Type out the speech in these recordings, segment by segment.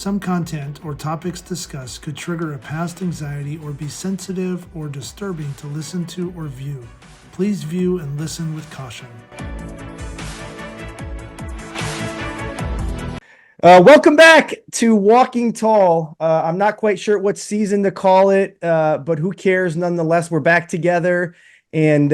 Some content or topics discussed could trigger a past anxiety or be sensitive or disturbing to listen to or view. Please view and listen with caution. Welcome back to Walking Tall. I'm not quite sure what season to call it, but who cares? Nonetheless, we're back together. And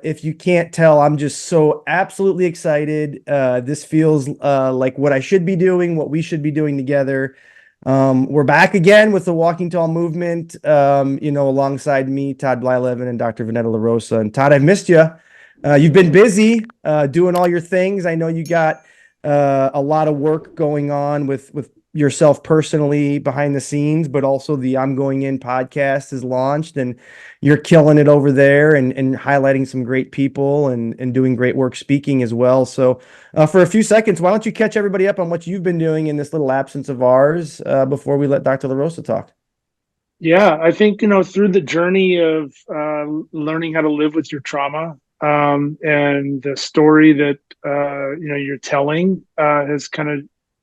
if you can't tell, I'm just so absolutely excited. This feels like what I should be doing, what we should be doing together. We're back again with the Walking Tall movement, alongside me, Todd Blyleven, and Dr. Vanetta LaRosa. And Todd, I've missed you. You've been busy doing all your things. I know you got a lot of work going on with yourself personally behind the scenes, but also the I'm Going In podcast is launched and you're killing it over there and highlighting some great people and doing great work speaking as well. So for a few seconds, why don't you catch everybody up on what you've been doing in this little absence of ours before we let Dr. LaRosa talk? Yeah, I think, through the journey of learning how to live with your trauma, and the story that, you're telling has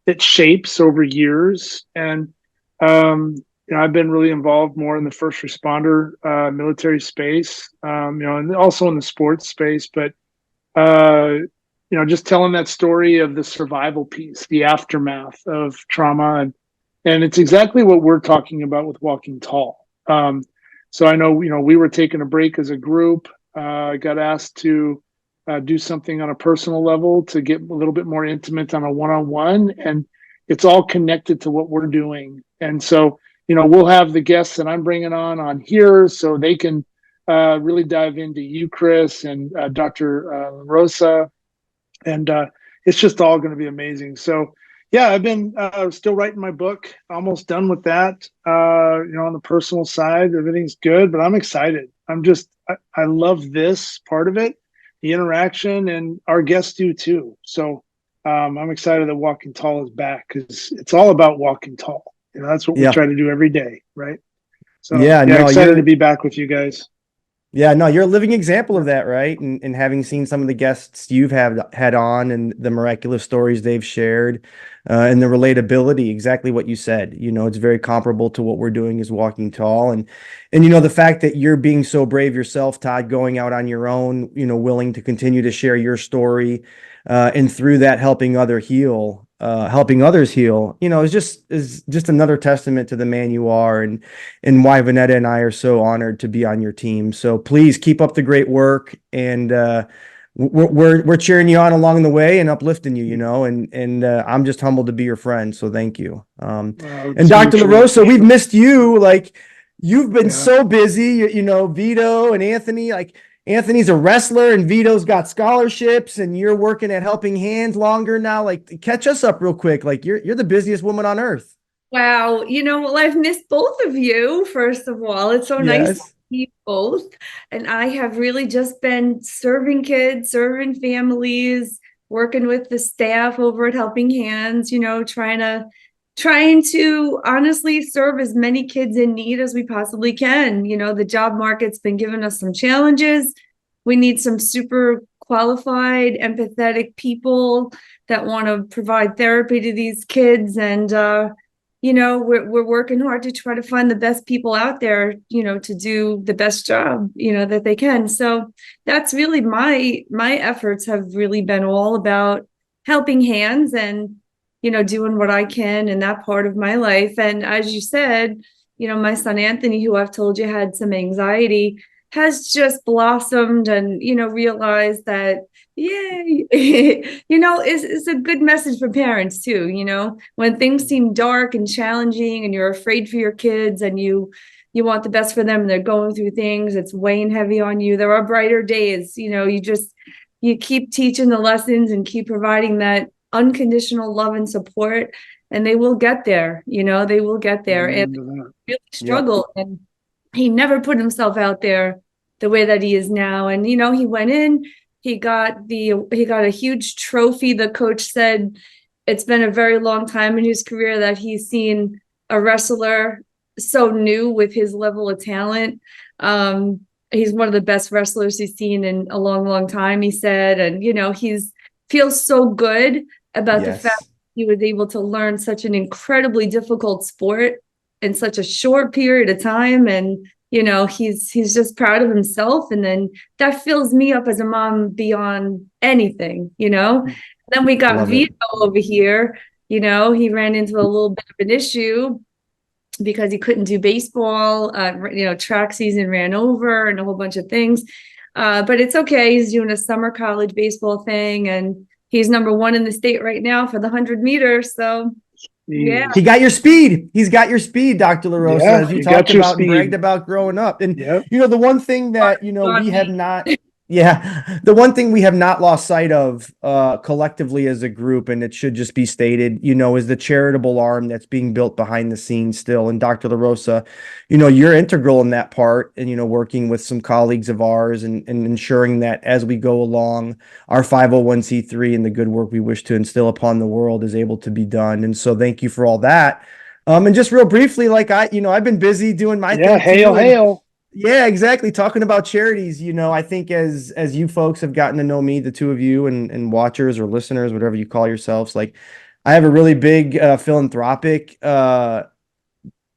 it shapes over years. And, I've been really involved more in the first responder, military space, and also in the sports space. But, just telling that story of the survival piece, the aftermath of trauma. And it's exactly what we're talking about with Walking Tall. So I know, we were taking a break as a group. I got asked to do something on a personal level to get a little bit more intimate on a one-on-one, and it's all connected to what we're doing. And so, we'll have the guests that I'm bringing on here so they can really dive into you, Chris, and Dr. Rosa, and it's just all going to be amazing. So, yeah, I've been still writing my book, almost done with that. On the personal side, everything's good, but I'm excited. I love this part of it, the interaction, and our guests do too. So I'm excited that Walking Tall is back because it's all about walking tall. That's what we try to do every day, right? So excited to be back with you guys. Yeah, no, you're a living example of that, right? And having seen some of the guests you've had on and the miraculous stories they've shared, and the relatability, exactly what you said. It's very comparable to what we're doing as Walking Tall. And the fact that you're being so brave yourself, Todd, going out on your own, willing to continue to share your story, and through that helping others heal, is just another testament to the man you are and why Vanetta and I are so honored to be on your team. So please keep up the great work, and we're cheering you on along the way and uplifting you, and I'm just humbled to be your friend. So thank you. And Dr. LaRosa, we've missed you. Like, you've been so busy, Vito and Anthony, Anthony's a wrestler and Vito's got scholarships and you're working at Helping Hands longer now. Catch us up real quick. You're the busiest woman on earth. Wow. I've missed both of you, first of all. It's so nice to see you both. And I have really just been serving kids, serving families, working with the staff over at Helping Hands, trying to honestly serve as many kids in need as we possibly can. The job market's been giving us some challenges. We need some super qualified, empathetic people that want to provide therapy to these kids. And, we're working hard to try to find the best people out there, to do the best job, that they can. So that's really my efforts have really been all about Helping Hands and doing what I can in that part of my life. And as you said, my son, Anthony, who I've told you had some anxiety, has just blossomed and, realized that, it's a good message for parents too. When things seem dark and challenging and you're afraid for your kids and you want the best for them and they're going through things, it's weighing heavy on you. There are brighter days, you keep teaching the lessons and keep providing that unconditional love and support, and they will get there. They will get there. And really struggle. And he never put himself out there the way that he is now. And he went in, he got a huge trophy. The coach said it's been a very long time in his career that he's seen a wrestler so new with his level of talent. He's one of the best wrestlers he's seen in a long, long time, he said. And he's feels so good about the fact he was able to learn such an incredibly difficult sport in such a short period of time. And, he's just proud of himself. And then that fills me up as a mom beyond anything. Then we got Love Vito it. over here. He ran into a little bit of an issue because he couldn't do baseball. Track season ran over and a whole bunch of things. But it's okay. He's doing a summer college baseball thing, and he's number one in the state right now for the 100 meters. So, yeah. He got your speed. He's got your speed, Dr. LaRosa, Yeah, as you he talked got your about and speed. bragged about growing up. And, Yep. the one thing that, we have not, the one thing we have not lost sight of collectively as a group, and it should just be stated, is the charitable arm that's being built behind the scenes still. And Dr. LaRosa, you're integral in that part, and, working with some colleagues of ours and ensuring that as we go along, our 501c3 and the good work we wish to instill upon the world is able to be done. And so thank you for all that. And just real briefly, I've been busy doing my thing. Hail. Yeah, exactly. Talking about charities, I think as you folks have gotten to know me, the two of you and watchers or listeners, whatever you call yourselves, I have a really big philanthropic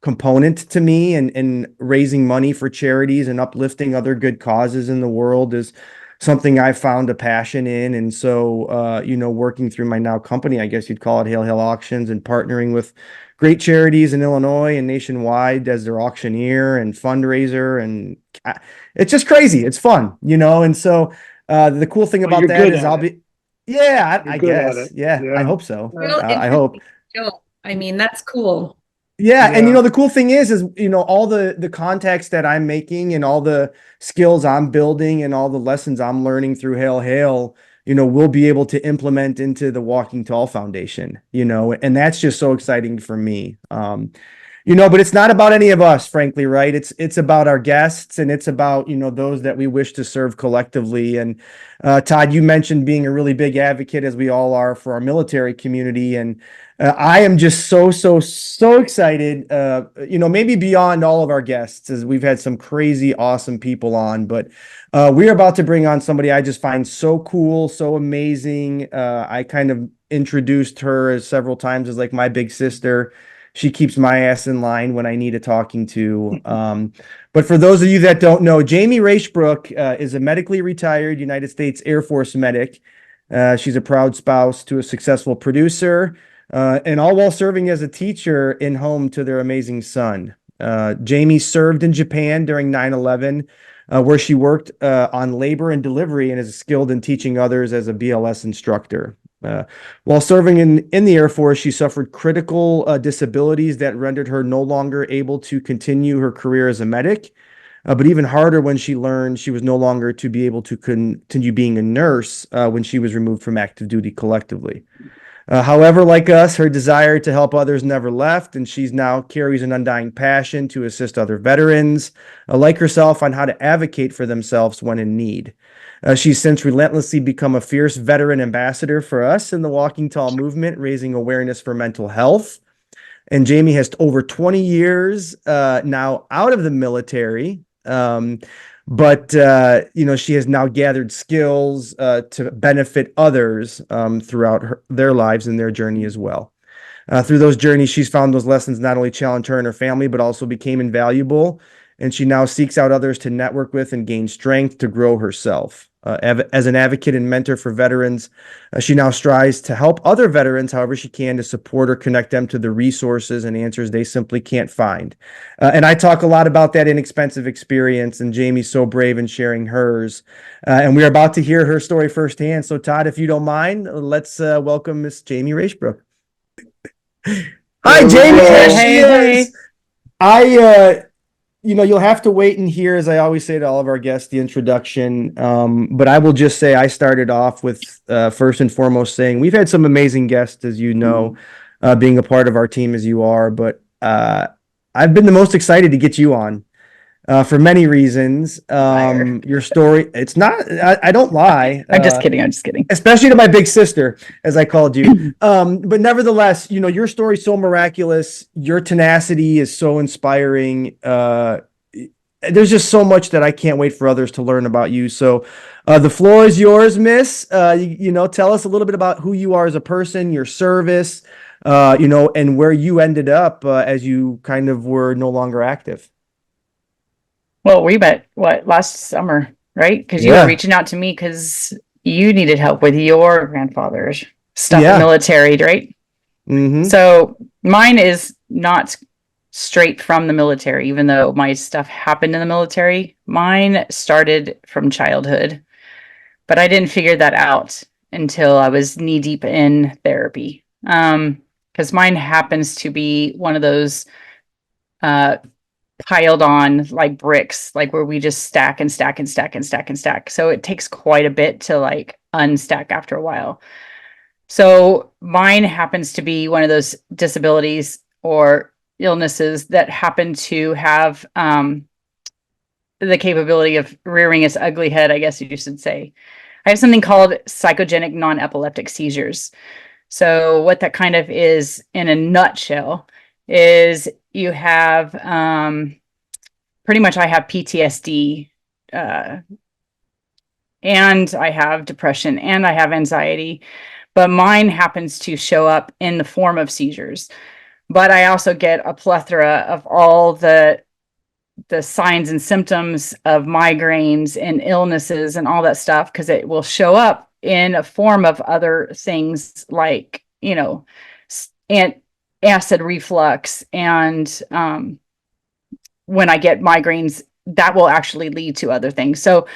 component to me, and raising money for charities and uplifting other good causes in the world is something I found a passion in. And so, working through my now company, I guess you'd call it Hail Auctions, and partnering with great charities in Illinois and nationwide as their auctioneer and fundraiser. And it's just crazy. It's fun, And so the cool thing about that is I guess. Yeah, I hope so. I hope. I mean, that's cool. Yeah. And, the cool thing is, all the contacts that I'm making and all the skills I'm building and all the lessons I'm learning through Hail, we'll be able to implement into the Walking Tall Foundation, and that's just so exciting for me. But it's not about any of us, frankly, right? It's about our guests, and it's about, those that we wish to serve collectively. And Todd, you mentioned being a really big advocate, as we all are, for our military community. And I am just so excited, maybe beyond all of our guests, as we've had some crazy, awesome people on, but we're about to bring on somebody I just find so cool, so amazing. I kind of introduced her several times as my big sister. She keeps my ass in line when I need a talking to. But for those of you that don't know, Jami Raishbrook is a medically retired United States Air Force medic. She's a proud spouse to a successful producer, and all while serving as a teacher in home to their amazing son. Jami served in Japan during 9/11, where she worked on labor and delivery and is skilled in teaching others as a BLS instructor. While serving in the Air Force, she suffered critical disabilities that rendered her no longer able to continue her career as a medic. But even harder when she learned she was no longer to be able to continue being a nurse when she was removed from active duty collectively. However, like us, her desire to help others never left, and she's now carries an undying passion to assist other veterans like herself on how to advocate for themselves when in need. She's since relentlessly become a fierce veteran ambassador for us in the Walking Tall movement, raising awareness for mental health. And Jami has over 20 years now out of the military. But she has now gathered skills to benefit others throughout their lives and their journey as well. Through those journeys, she's found those lessons not only challenged her and her family, but also became invaluable. And she now seeks out others to network with and gain strength to grow herself. As an advocate and mentor for veterans, she now strives to help other veterans however she can to support or connect them to the resources and answers they simply can't find. And I talk a lot about that inexpensive experience, and Jami's so brave in sharing hers. And we're about to hear her story firsthand. So Todd, if you don't mind, let's welcome Miss Jami Raishbrook. Hi, Jami. Hey. You'll have to wait and hear, as I always say to all of our guests, the introduction. But I will just say I started off with first and foremost saying we've had some amazing guests, as you know, being a part of our team as you are. But I've been the most excited to get you on for many reasons. Your story, it's not, I don't lie. I'm just kidding. Especially to my big sister, as I called you. But nevertheless, your story's so miraculous. Your tenacity is so inspiring. there's just so much that I can't wait for others to learn about you. So the floor is yours, Miss. Tell us a little bit about who you are as a person, your service, and where you ended up as you kind of were no longer active. Well, we met last summer, right? Because you were reaching out to me because you needed help with your grandfather's stuff in military, right? Mm-hmm. So mine is not straight from the military, even though my stuff happened in the military. Mine started from childhood, but I didn't figure that out until I was knee deep in therapy. Because mine happens to be one of those piled on like bricks, like where we just stack and stack and stack and stack and stack. So it takes quite a bit to like unstack after a while. So mine happens to be one of those disabilities or illnesses that happen to have the capability of rearing its ugly head, I guess you should say. I have something called psychogenic non-epileptic seizures. So what that kind of is in a nutshell is you have pretty much I have PTSD and I have depression and I have anxiety, but mine happens to show up in the form of seizures. But I also get a plethora of all the signs and symptoms of migraines and illnesses and all that stuff, because it will show up in a form of other things like, and acid reflux. And when I get migraines, that will actually lead to other things. So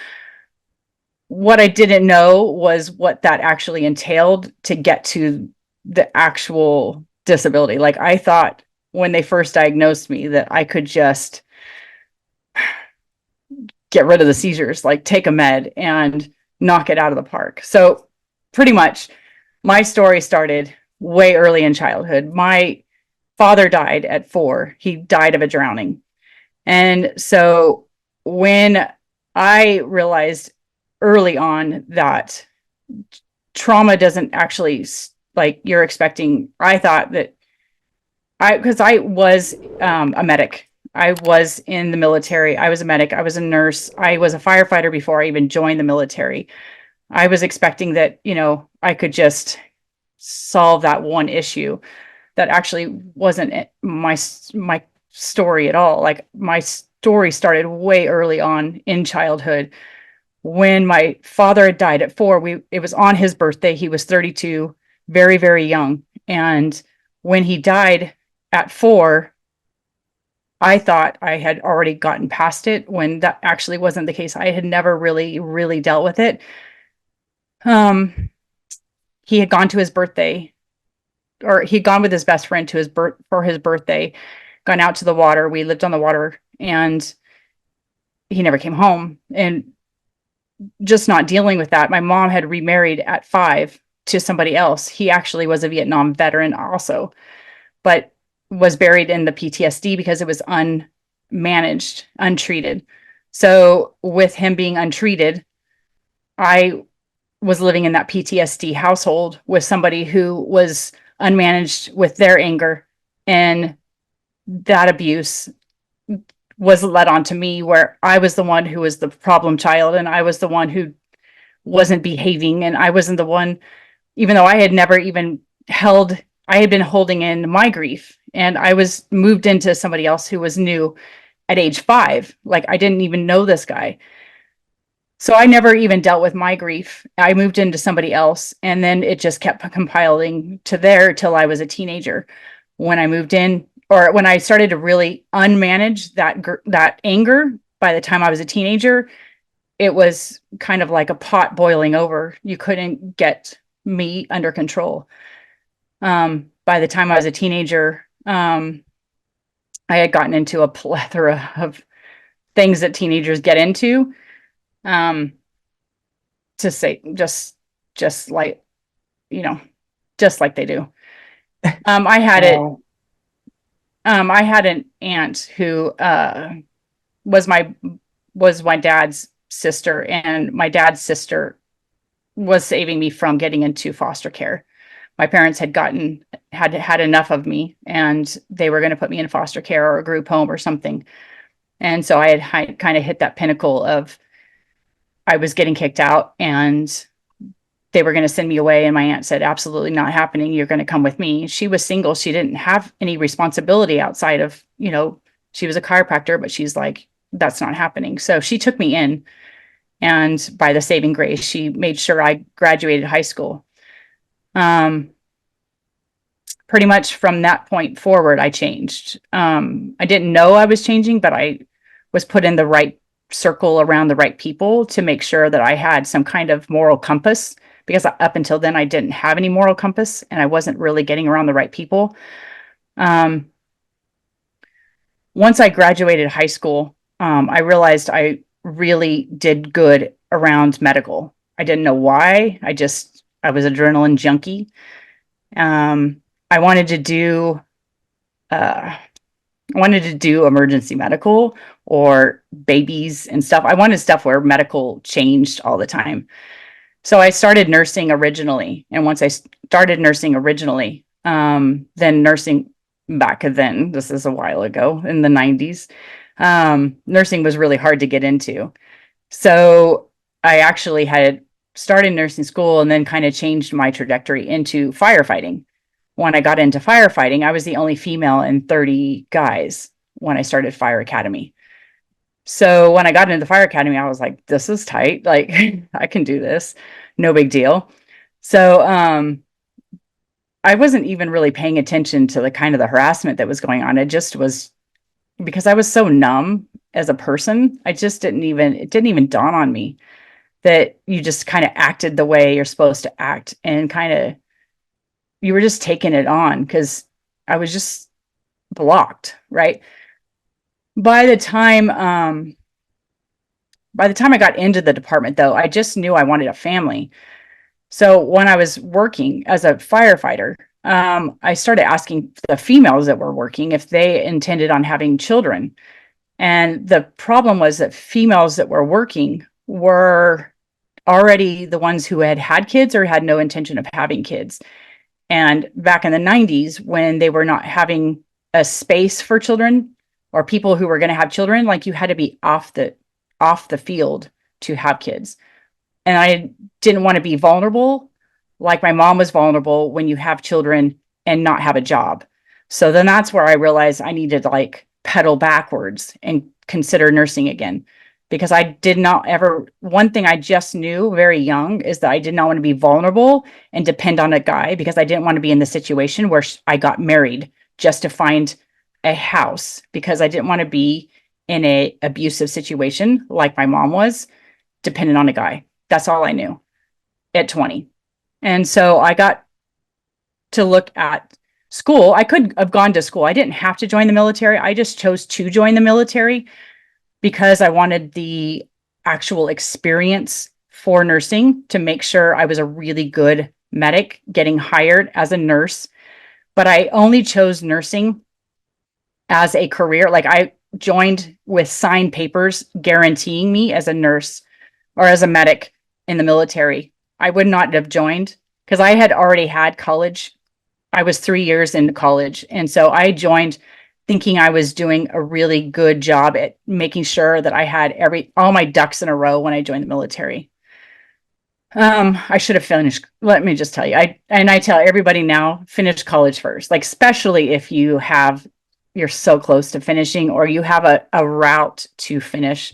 what I didn't know was what that actually entailed to get to the actual disability. Like I thought when they first diagnosed me that I could just get rid of the seizures, like take a med and knock it out of the park. So pretty much my story started way early in childhood. My father died at 4. He died of a drowning. And so when I realized early on that trauma doesn't actually like you're expecting, I thought that because I was a medic. I was in the military. I was a medic. I was a nurse. I was a firefighter before I even joined the military. I was expecting that, I could just solve that one issue. That actually wasn't my story at all. Like my story started way early on in childhood. When my father had died at 4, it was on his birthday. He was 32, very, very young. And when he died at 4, I thought I had already gotten past it when that actually wasn't the case. I had never really, really dealt with it. He had gone to his birthday, or he'd gone with his best friend to for his birthday, gone out to the water. We lived on the water and he never came home. And just not dealing with that. My mom had remarried at 5 to somebody else. He actually was a Vietnam veteran also, but was buried in the PTSD because it was unmanaged, untreated. So with him being untreated, I was living in that PTSD household with somebody who was unmanaged with their anger, and that abuse was led on to me, where I was the one who was the problem child and I was the one who wasn't behaving, and I wasn't the one, even though I had never even I had been holding in my grief, and I was moved into somebody else who was new at age 5. Like I didn't even know this guy. So I never even dealt with my grief. I moved into somebody else, and then it just kept compiling to there till I was a teenager. When I moved in, or when I started to really unmanage that anger, by the time I was a teenager, it was kind of like a pot boiling over. You couldn't get me under control. By the time I was a teenager, I had gotten into a plethora of things that teenagers get into. To say just like, just like they do. I had Wow. I had an aunt who was my dad's sister, and my dad's sister was saving me from getting into foster care. My parents had enough of me, and they were going to put me in foster care or a group home or something. And so I had kind of hit that pinnacle of I was getting kicked out and they were going to send me away. And my aunt said, absolutely not happening. You're going to come with me. She was single. She didn't have any responsibility outside of, she was a chiropractor, but she's like, that's not happening. So she took me in. And by the saving grace, she made sure I graduated high school. Pretty much from that point forward, I changed. I didn't know I was changing, but I was put in the right circle around the right people to make sure that I had some kind of moral compass, because up until then I didn't have any moral compass and I wasn't really getting around the right people. Once I graduated high school, I realized I really did good around medical. I didn't know why. I was adrenaline junkie. I wanted to do emergency medical or babies and stuff. I wanted stuff where medical changed all the time. So I started nursing originally. And once I started nursing originally, then nursing back then, this is a while ago in the 90s, nursing was really hard to get into. So I actually had started nursing school and then kind of changed my trajectory into firefighting. When I got into firefighting, I was the only female in 30 guys when I started Fire Academy. So when I got into the Fire Academy, I was like, this is tight. Like, I can do this. No big deal. So I wasn't even really paying attention to the kind of the harassment that was going on. It just was because I was so numb as a person. It didn't even dawn on me that you just kind of acted the way you're supposed to act and kind of, you were just taking it on because I was just blocked, right? By the time I got into the department, though, I just knew I wanted a family. So when I was working as a firefighter, I started asking the females that were working if they intended on having children. And the problem was that females that were working were already the ones who had kids or had no intention of having kids. And back in the 90s, when they were not having a space for children or people who were going to have children, like you had to be off the field to have kids. And I didn't want to be vulnerable, like my mom was vulnerable when you have children and not have a job. So then that's where I realized I needed to like pedal backwards and consider nursing again. Because I did not ever, one thing I just knew very young is that I did not want to be vulnerable and depend on a guy, because I didn't want to be in the situation where I got married just to find a house, because I didn't want to be in a abusive situation like my mom was, dependent on a guy. That's all I knew at 20. And so I got to look at school. I could have gone to school. I didn't have to join the military. I just chose to join the military because I wanted the actual experience for nursing to make sure I was a really good medic getting hired as a nurse. But I only chose nursing as a career. Like I joined with signed papers guaranteeing me as a nurse or as a medic in the military. I would not have joined because I had already had college. I was 3 years into college. And so I joined thinking I was doing a really good job at making sure that I had all my ducks in a row when I joined the military. I should have finished. Let me just tell you, I tell everybody now, finish college first, like, especially if you're so close to finishing or you have a route to finish.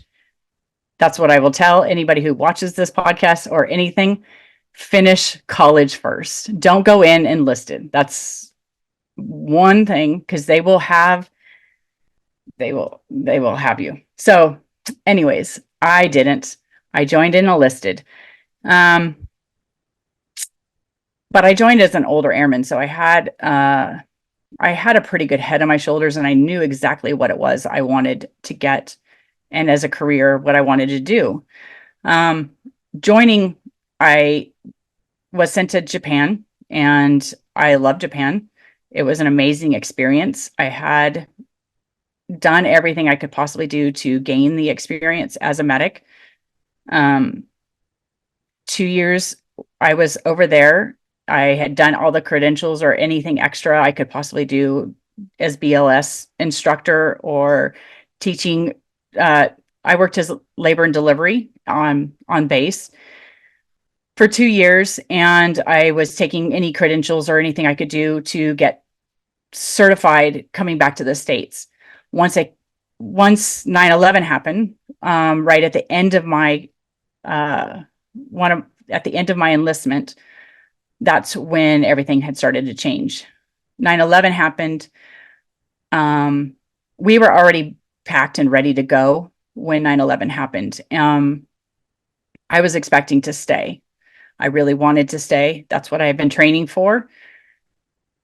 That's what I will tell anybody who watches this podcast or anything. Finish college first. Don't go in enlisted. That's one thing, because they will have you. So anyways, I didn't. I joined in enlisted. But I joined as an older airman, so I had a pretty good head on my shoulders, and I knew exactly what it was I wanted to get, and as a career, what I wanted to do. Joining, I was sent to Japan, and I loved Japan. It was an amazing experience. I had done everything I could possibly do to gain the experience as a medic. 2 years I was over there. I had done all the credentials or anything extra I could possibly do as BLS instructor or teaching I worked as labor and delivery on base for 2 years, and I was taking any credentials or anything I could do to get certified coming back to the States. Once 9/11 happened, right at the end of my at the end of my enlistment, that's when everything had started to change. 9/11 happened. We were already packed and ready to go when 9/11 happened. I was expecting to stay. I really wanted to stay. That's what I had been training for.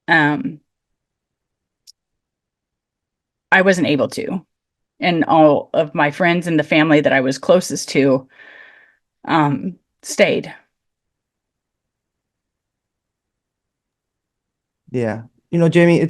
I wasn't able to. And all of my friends and the family that I was closest to stayed. Yeah. Jami,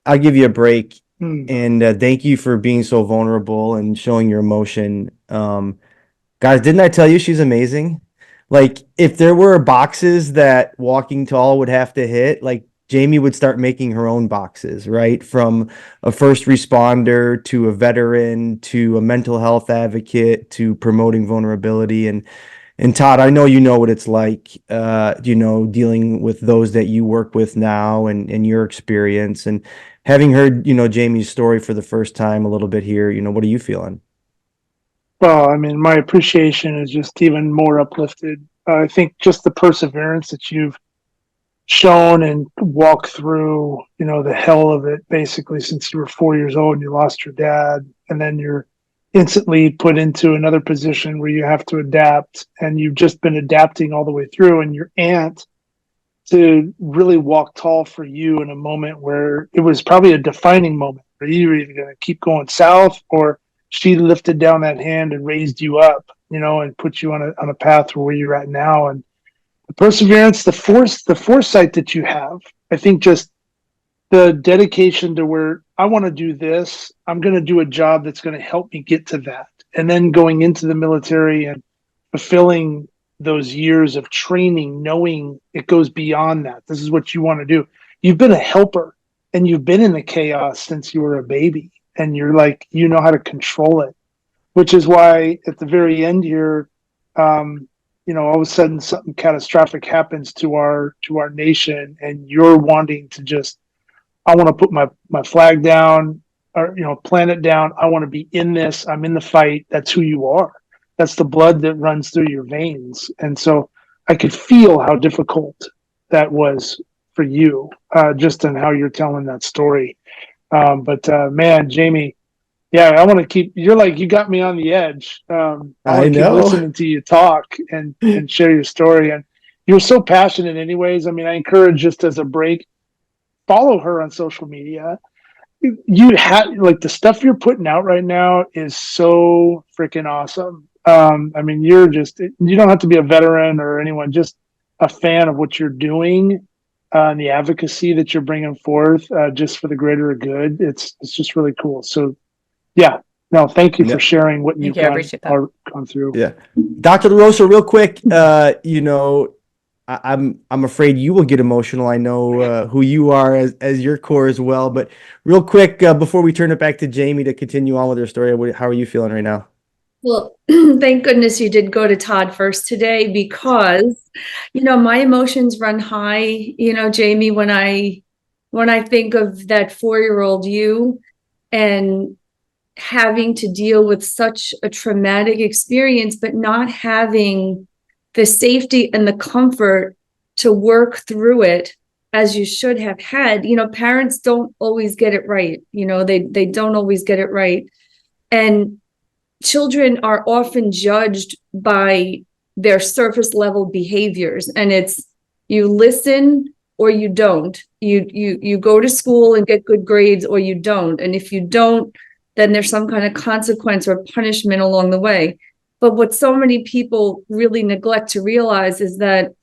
I'll give you a break. And thank you for being so vulnerable and showing your emotion. Guys, didn't I tell you she's amazing? Like, if there were boxes that Walking Tall would have to hit, like, Jami would start making her own boxes, right? From a first responder to a veteran to a mental health advocate to promoting vulnerability. And Todd, I know you know what it's like, dealing with those that you work with now and your experience. And having heard, Jami's story for the first time a little bit here, what are you feeling? Well, I mean, my appreciation is just even more uplifted. I think just the perseverance that you've shown and walked through, the hell of it basically since you were 4 years old and you lost your dad, and then you're instantly put into another position where you have to adapt, and you've just been adapting all the way through, and your aunt to really walk tall for you in a moment where it was probably a defining moment where you were either going to keep going south or she lifted down that hand and raised you up, and put you on a path where you're at now. And the perseverance, the foresight that you have, I think just the dedication to where I want to do this, I'm going to do a job that's going to help me get to that. And then going into the military and fulfilling those years of training, knowing it goes beyond that. This is what you want to do. You've been a helper and you've been in the chaos since you were a baby, and you're like, how to control it, which is why at the very end here, all of a sudden something catastrophic happens to our nation, and you're wanting to just, I want to put my flag down, or plant it down. I want to be in this. I'm in the fight. That's who you are. That's the blood that runs through your veins. And so I could feel how difficult that was for you, just in how you're telling that story. But man, Jami, yeah, I want to keep. You're like, you got me on the edge. I want to keep listening to you talk and share your story. And you're so passionate, anyways. I mean, I encourage, just as a break, follow her on social media. You have, like, the stuff you're putting out right now is so freaking awesome. I mean, you don't have to be a veteran or anyone, just a fan of what you're doing, and the advocacy that you're bringing forth, just for the greater good. It's just really cool. So yeah, no, thank you for sharing what you've gone through. Yeah. Dr. LaRosa, real quick, I'm afraid you will get emotional. I know who you are as your core as well. But real quick, before we turn it back to Jami to continue on with her story, how are you feeling right now? Well, thank goodness you did go to Todd first today, because, my emotions run high, Jami, when I think of that 4-year-old you and having to deal with such a traumatic experience, but not having the safety and the comfort to work through it as you should have had. Parents don't always get it right. They don't always get it right. And children are often judged by their surface level behaviors. And it's, you listen or you don't. You go to school and get good grades, or you don't. And if you don't, then there's some kind of consequence or punishment along the way. But what so many people really neglect to realize is that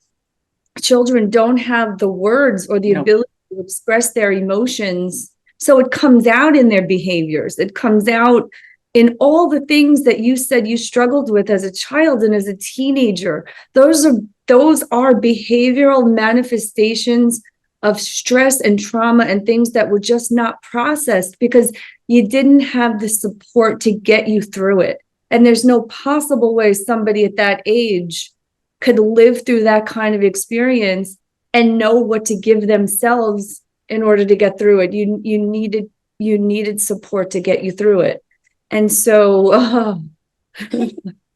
children don't have the words or the ability to express their emotions. So it comes out in their behaviors. It comes out in all the things that you said you struggled with as a child and as a teenager. Those are behavioral manifestations of stress and trauma and things that were just not processed because you didn't have the support to get you through it. And there's no possible way somebody at that age could live through that kind of experience and know what to give themselves in order to get through it. You needed support to get you through it. And so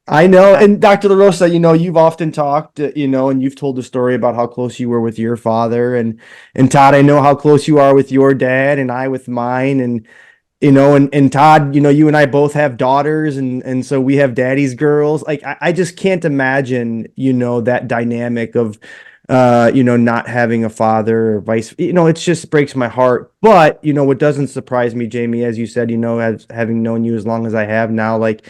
I know. And Dr. LaRosa, you've often talked, and you've told the story about how close you were with your father, and Todd, I know how close you are with your dad and I with mine. And, and Todd, you and I both have daughters, and so we have daddy's girls. Like, I just can't imagine, that dynamic of, not having a father or vice, it just breaks my heart. But, what doesn't surprise me, Jami, as you said, as having known you as long as I have now, like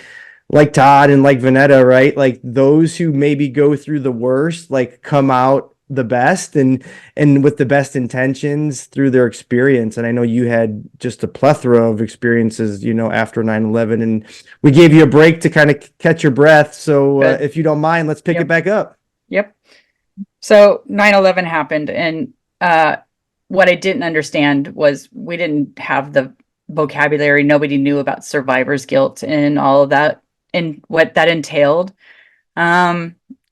Todd and like Vanetta, right? Like those who maybe go through the worst, like come out the best and with the best intentions through their experience. And I know you had just a plethora of experiences, after 9/11, and we gave you a break to kind of catch your breath. So if you don't mind, let's pick it back up. Yep. So 9/11 happened, and what I didn't understand was we didn't have the vocabulary. Nobody knew about survivor's guilt and all of that and what that entailed.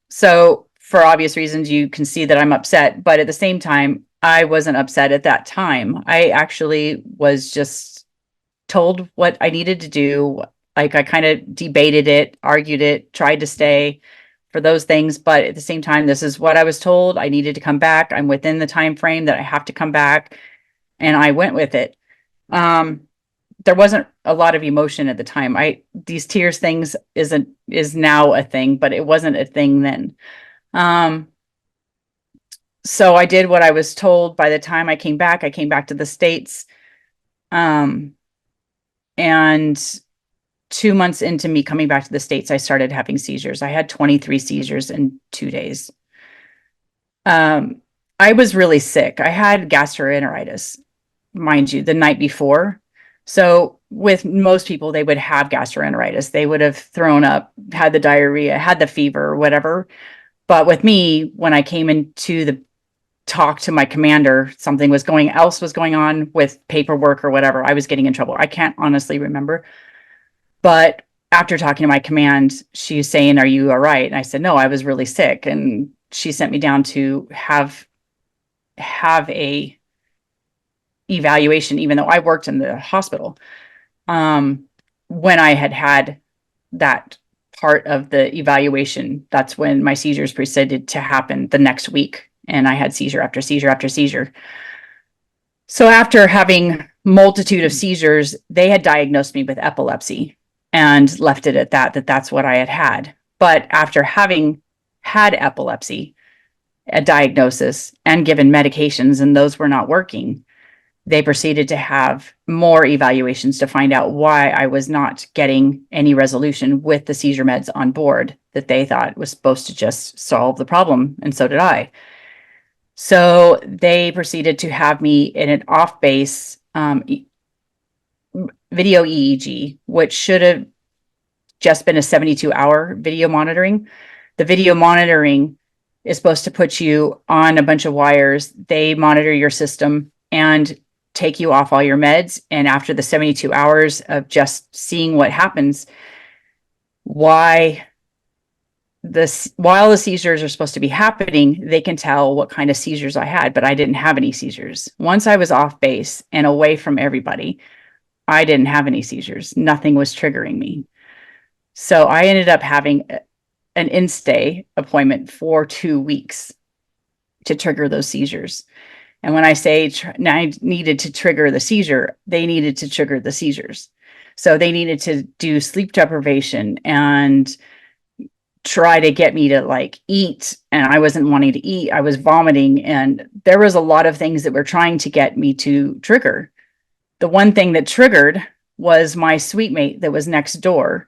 So for obvious reasons, you can see that I'm upset, but at the same time, I wasn't upset at that time. I actually was just told what I needed to do. Like I kind of debated it, argued it, tried to stay for those things, but at the same time, this is what I was told. I needed to come back. I'm within the time frame that I have to come back, and I went with it. There wasn't a lot of emotion at the time. These tears things is now a thing, but it wasn't a thing then. So I did what I was told. By the time I came back to the States. And 2 months into me coming back to the States, I started having seizures. I had 23 seizures in 2 days. I was really sick. I had gastroenteritis, mind you, the night before. So with most people, they would have gastroenteritis. They would have thrown up, had the diarrhea, had the fever, or whatever. But with me, when I came into the talk to my commander, something was going on with paperwork or whatever. I was getting in trouble. I can't honestly remember. But after talking to my command, she's saying, "Are you all right?" And I said, "No, I was really sick." And she sent me down to have a evaluation, even though I worked in the hospital. When I had that part of the evaluation, that's when my seizures proceeded to happen the next week. And I had seizure after seizure after seizure. So after having multitude of seizures, they had diagnosed me with epilepsy and left it at that's what I had. But after having had epilepsy, a diagnosis, and given medications, and those were not working, they proceeded to have more evaluations to find out why I was not getting any resolution with the seizure meds on board that they thought was supposed to just solve the problem. And so did I. So they proceeded to have me in an off-base video EEG, which should have just been a 72-hour video monitoring. The video monitoring is supposed to put you on a bunch of wires. They monitor your system and take you off all your meds. And after the 72 hours of just seeing what happens, while the seizures are supposed to be happening, they can tell what kind of seizures I had, but I didn't have any seizures. Once I was off base and away from everybody, I didn't have any seizures. Nothing was triggering me. So I ended up having an in-stay appointment for 2 weeks to trigger those seizures. And when I say I needed to trigger the seizure, they needed to trigger the seizures. So they needed to do sleep deprivation and try to get me to eat. And I wasn't wanting to eat. I was vomiting. And there was a lot of things that were trying to get me to trigger. The one thing that triggered was my suite mate that was next door,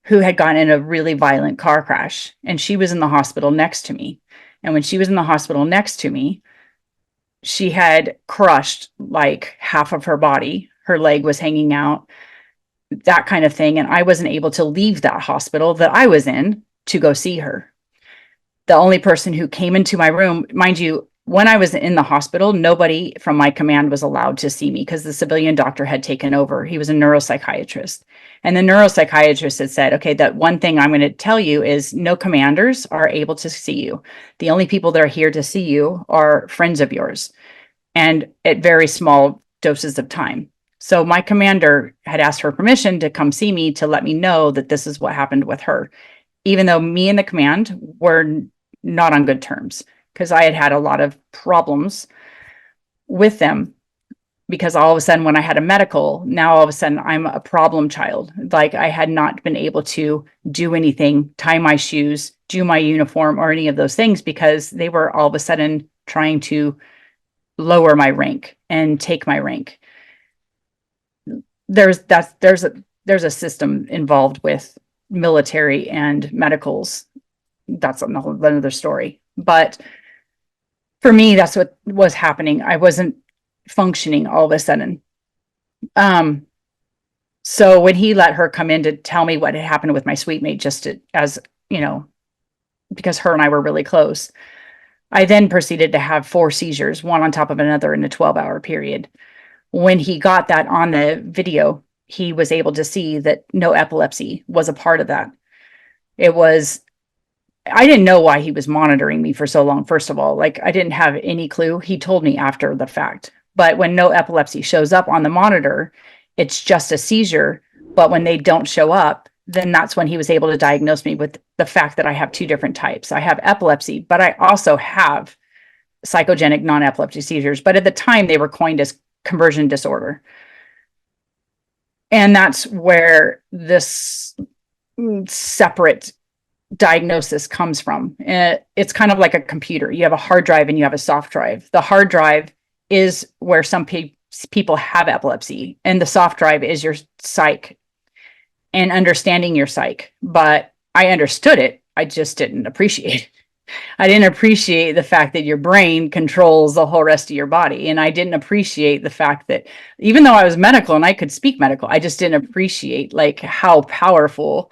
who had gotten in a really violent car crash. And she was in the hospital next to me. And when she was in the hospital next to me, she had crushed half of her body. Her leg was hanging out, that kind of thing. And I wasn't able to leave that hospital that I was in to go see her. The only person who came into my room, mind you, when I was in the hospital, nobody from my command was allowed to see me because the civilian doctor had taken over. He was a neuropsychiatrist. And the neuropsychiatrist had said, okay, that one thing I'm going to tell you is no commanders are able to see you. The only people that are here to see you are friends of yours, and at very small doses of time. So my commander had asked for permission to come see me to let me know that this is what happened with her, even though me and the command were not on good terms, because I had had a lot of problems with them. Because all of a sudden, when I had a medical, now all of a sudden I'm a problem child. Like I had not been able to do anything, tie my shoes, do my uniform, or any of those things because they were all of a sudden trying to lower my rank and take my rank. There's a system involved with military and medicals. That's another story. But for me, that's what was happening. I wasn't functioning all of a sudden. So when he let her come in to tell me what had happened with my suite mate, as you know, because her and I were really close, I then proceeded to have 4 seizures, one on top of another in a 12-hour period. When he got that on the video, he was able to see that no epilepsy was a part of that. I didn't know why he was monitoring me for so long. First of all, like I didn't have any clue. He told me after the fact. But when no epilepsy shows up on the monitor, it's just a seizure. But when they don't show up, then that's when he was able to diagnose me with the fact that I have 2 different types. I have epilepsy, but I also have psychogenic non-epileptic seizures. But at the time, they were coined as conversion disorder. And that's where this separate diagnosis comes from. It's kind of like a computer. You have a hard drive and you have a soft drive. The hard drive is where some people have epilepsy, and the soft drive is your psych and understanding your psych. But I understood it. I just didn't appreciate it. I didn't appreciate the fact that your brain controls the whole rest of your body. And I didn't appreciate the fact that even though I was medical and I could speak medical, I just didn't appreciate like how powerful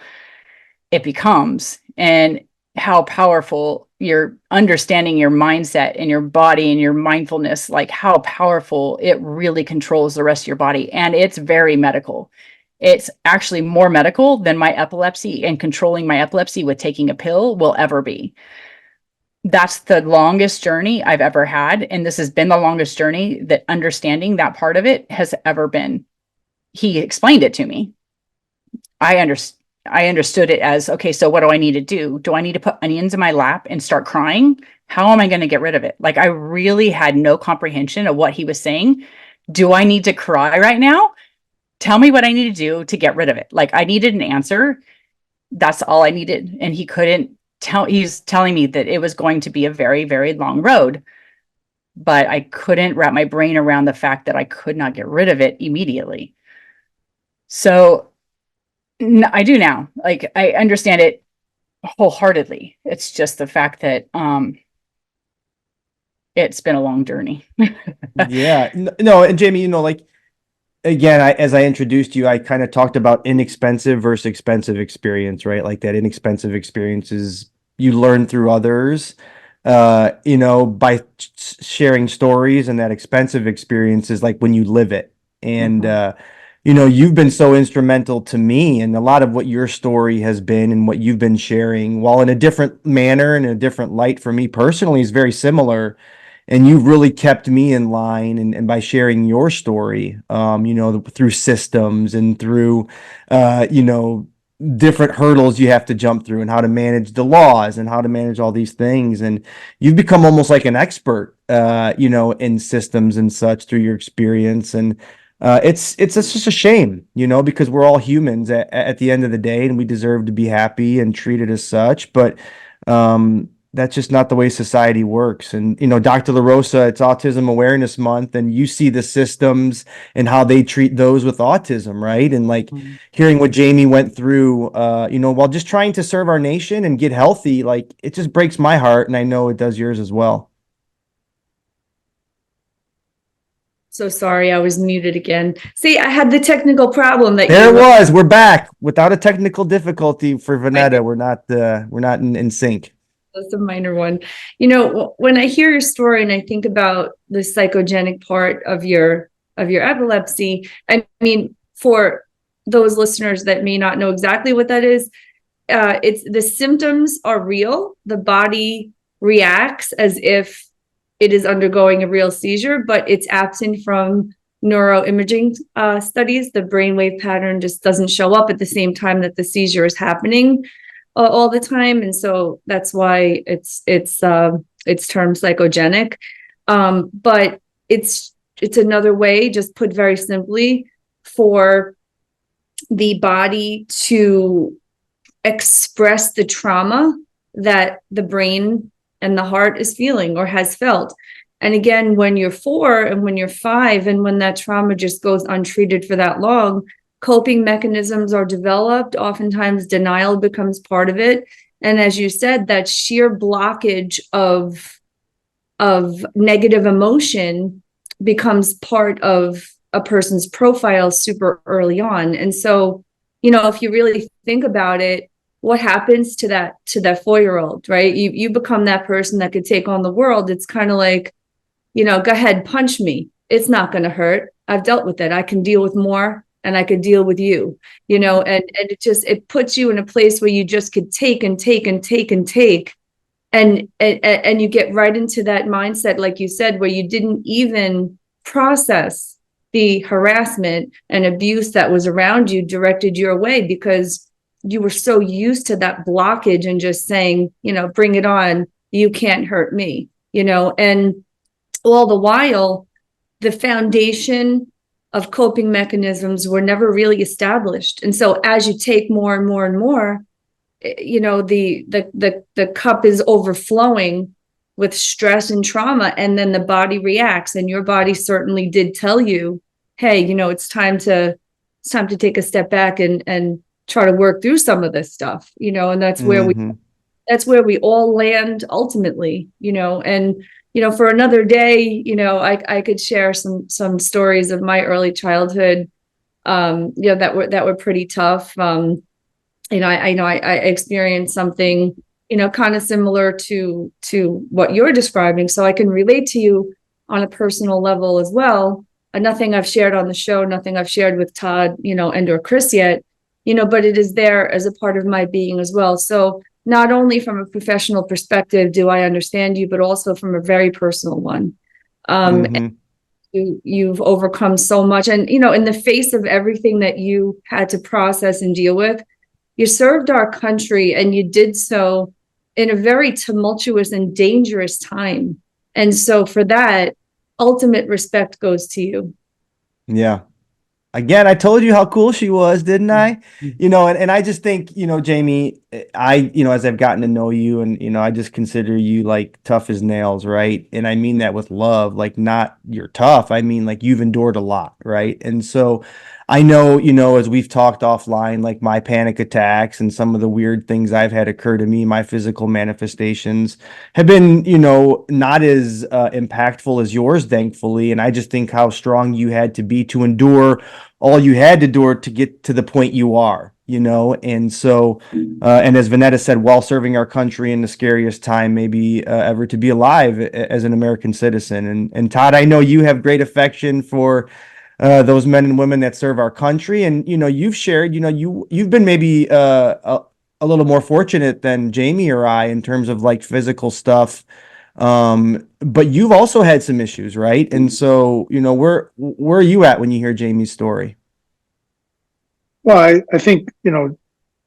it becomes and how powerful you're understanding your mindset and your body and your mindfulness, like how powerful it really controls the rest of your body. And it's very medical. It's actually more medical than my epilepsy, and controlling my epilepsy with taking a pill will ever be. That's the longest journey I've ever had. And this has been the longest journey that understanding that part of it has ever been. He explained it to me. I understood it as, okay, so what do I need to do? Do I need to put onions in my lap and start crying? How am I going to get rid of it? Like I really had no comprehension of what he was saying. Do I need to cry right now? Tell me what I need to do to get rid of it. Like I needed an answer. That's all I needed. And he couldn't he's telling me that it was going to be a very, very long road, but I couldn't wrap my brain around the fact that I could not get rid of it immediately. So I do now. Like I understand it wholeheartedly. It's just the fact that it's been a long journey. Yeah. No, and Jamie, like again, as I introduced you, I kind of talked about inexpensive versus expensive experience, right? Like that inexpensive experience is you learn through others, by sharing stories, and that expensive experience is like when you live it. And, you've been so instrumental to me, and a lot of what your story has been and what you've been sharing, while in a different manner and a different light for me personally, is very similar. And you've really kept me in line, and by sharing your story, through systems and through, different hurdles you have to jump through, and how to manage the laws and how to manage all these things. And you've become almost like an expert, in systems and such through your experience. And it's just a shame, because we're all humans at the end of the day, and we deserve to be happy and treated as such. But that's just not the way society works. And, Dr. LaRosa, it's Autism Awareness Month, and you see the systems and how they treat those with autism, right? And like hearing what Jamie went through, while just trying to serve our nation and get healthy, like it just breaks my heart, and I know it does yours as well. So sorry, I was muted again. See, I had the technical problem that there was. We're back without a technical difficulty for Vanetta. We're not in sync. That's a minor one. When I hear your story and I think about the psychogenic part of your epilepsy, I mean, for those listeners that may not know exactly what that is, it's the symptoms are real. The body reacts as if it is undergoing a real seizure, but it's absent from neuroimaging studies. The brainwave pattern just doesn't show up at the same time that the seizure is happening all the time, and so that's why it's termed psychogenic. But it's another way, just put very simply, for the body to express the trauma that the brain and the heart is feeling or has felt. And again, when you're 4 and when you're 5, and when that trauma just goes untreated for that long, coping mechanisms are developed. Oftentimes denial becomes part of it. And as you said, that sheer blockage of negative emotion becomes part of a person's profile super early on. And so, if you really think about it, what happens to that 4-year-old, right? You become that person that could take on the world. It's kind of like, go ahead, punch me. It's not going to hurt. I've dealt with it. I can deal with more, and I could deal with you, and it puts you in a place where you just could take and take and take and take. And you get right into that mindset, like you said, where you didn't even process the harassment and abuse that was around you, directed your way, because you were so used to that blockage and just saying, bring it on, you can't hurt me, and all the while, the foundation of coping mechanisms were never really established. And so as you take more and more and more, the cup is overflowing with stress and trauma, and then the body reacts. And your body certainly did tell you, hey, it's time to take a step back and try to work through some of this stuff, and that's where we all land ultimately, and for another day, I could share some stories of my early childhood, that were pretty tough. I experienced something, kind of similar to what you're describing, so I can relate to you on a personal level as well. Nothing I've shared on the show, nothing I've shared with Todd, and or Chris yet, but it is there as a part of my being as well. So not only from a professional perspective do I understand you, but also from a very personal one. And you've overcome so much. And, in the face of everything that you had to process and deal with, you served our country, and you did so in a very tumultuous and dangerous time. And so for that, ultimate respect goes to you. Yeah. Again, I told you how cool she was, didn't I? And I just think, Jami, as I've gotten to know you, and, I just consider you like tough as nails, right? And I mean that with love, like not you're tough. I mean, like you've endured a lot, right? And so I know, as we've talked offline, like my panic attacks and some of the weird things I've had occur to me, my physical manifestations have been, not as impactful as yours, thankfully. And I just think how strong you had to be to endure all you had to endure to get to the point you are, and so, and as Vanetta said, while serving our country in the scariest time maybe ever to be alive as an American citizen. And Todd, I know you have great affection for those men and women that serve our country. And, you've shared, you've been maybe a little more fortunate than Jami or I in terms of like physical stuff. But you've also had some issues, right? And so, where are you at when you hear Jami's story? Well, I think,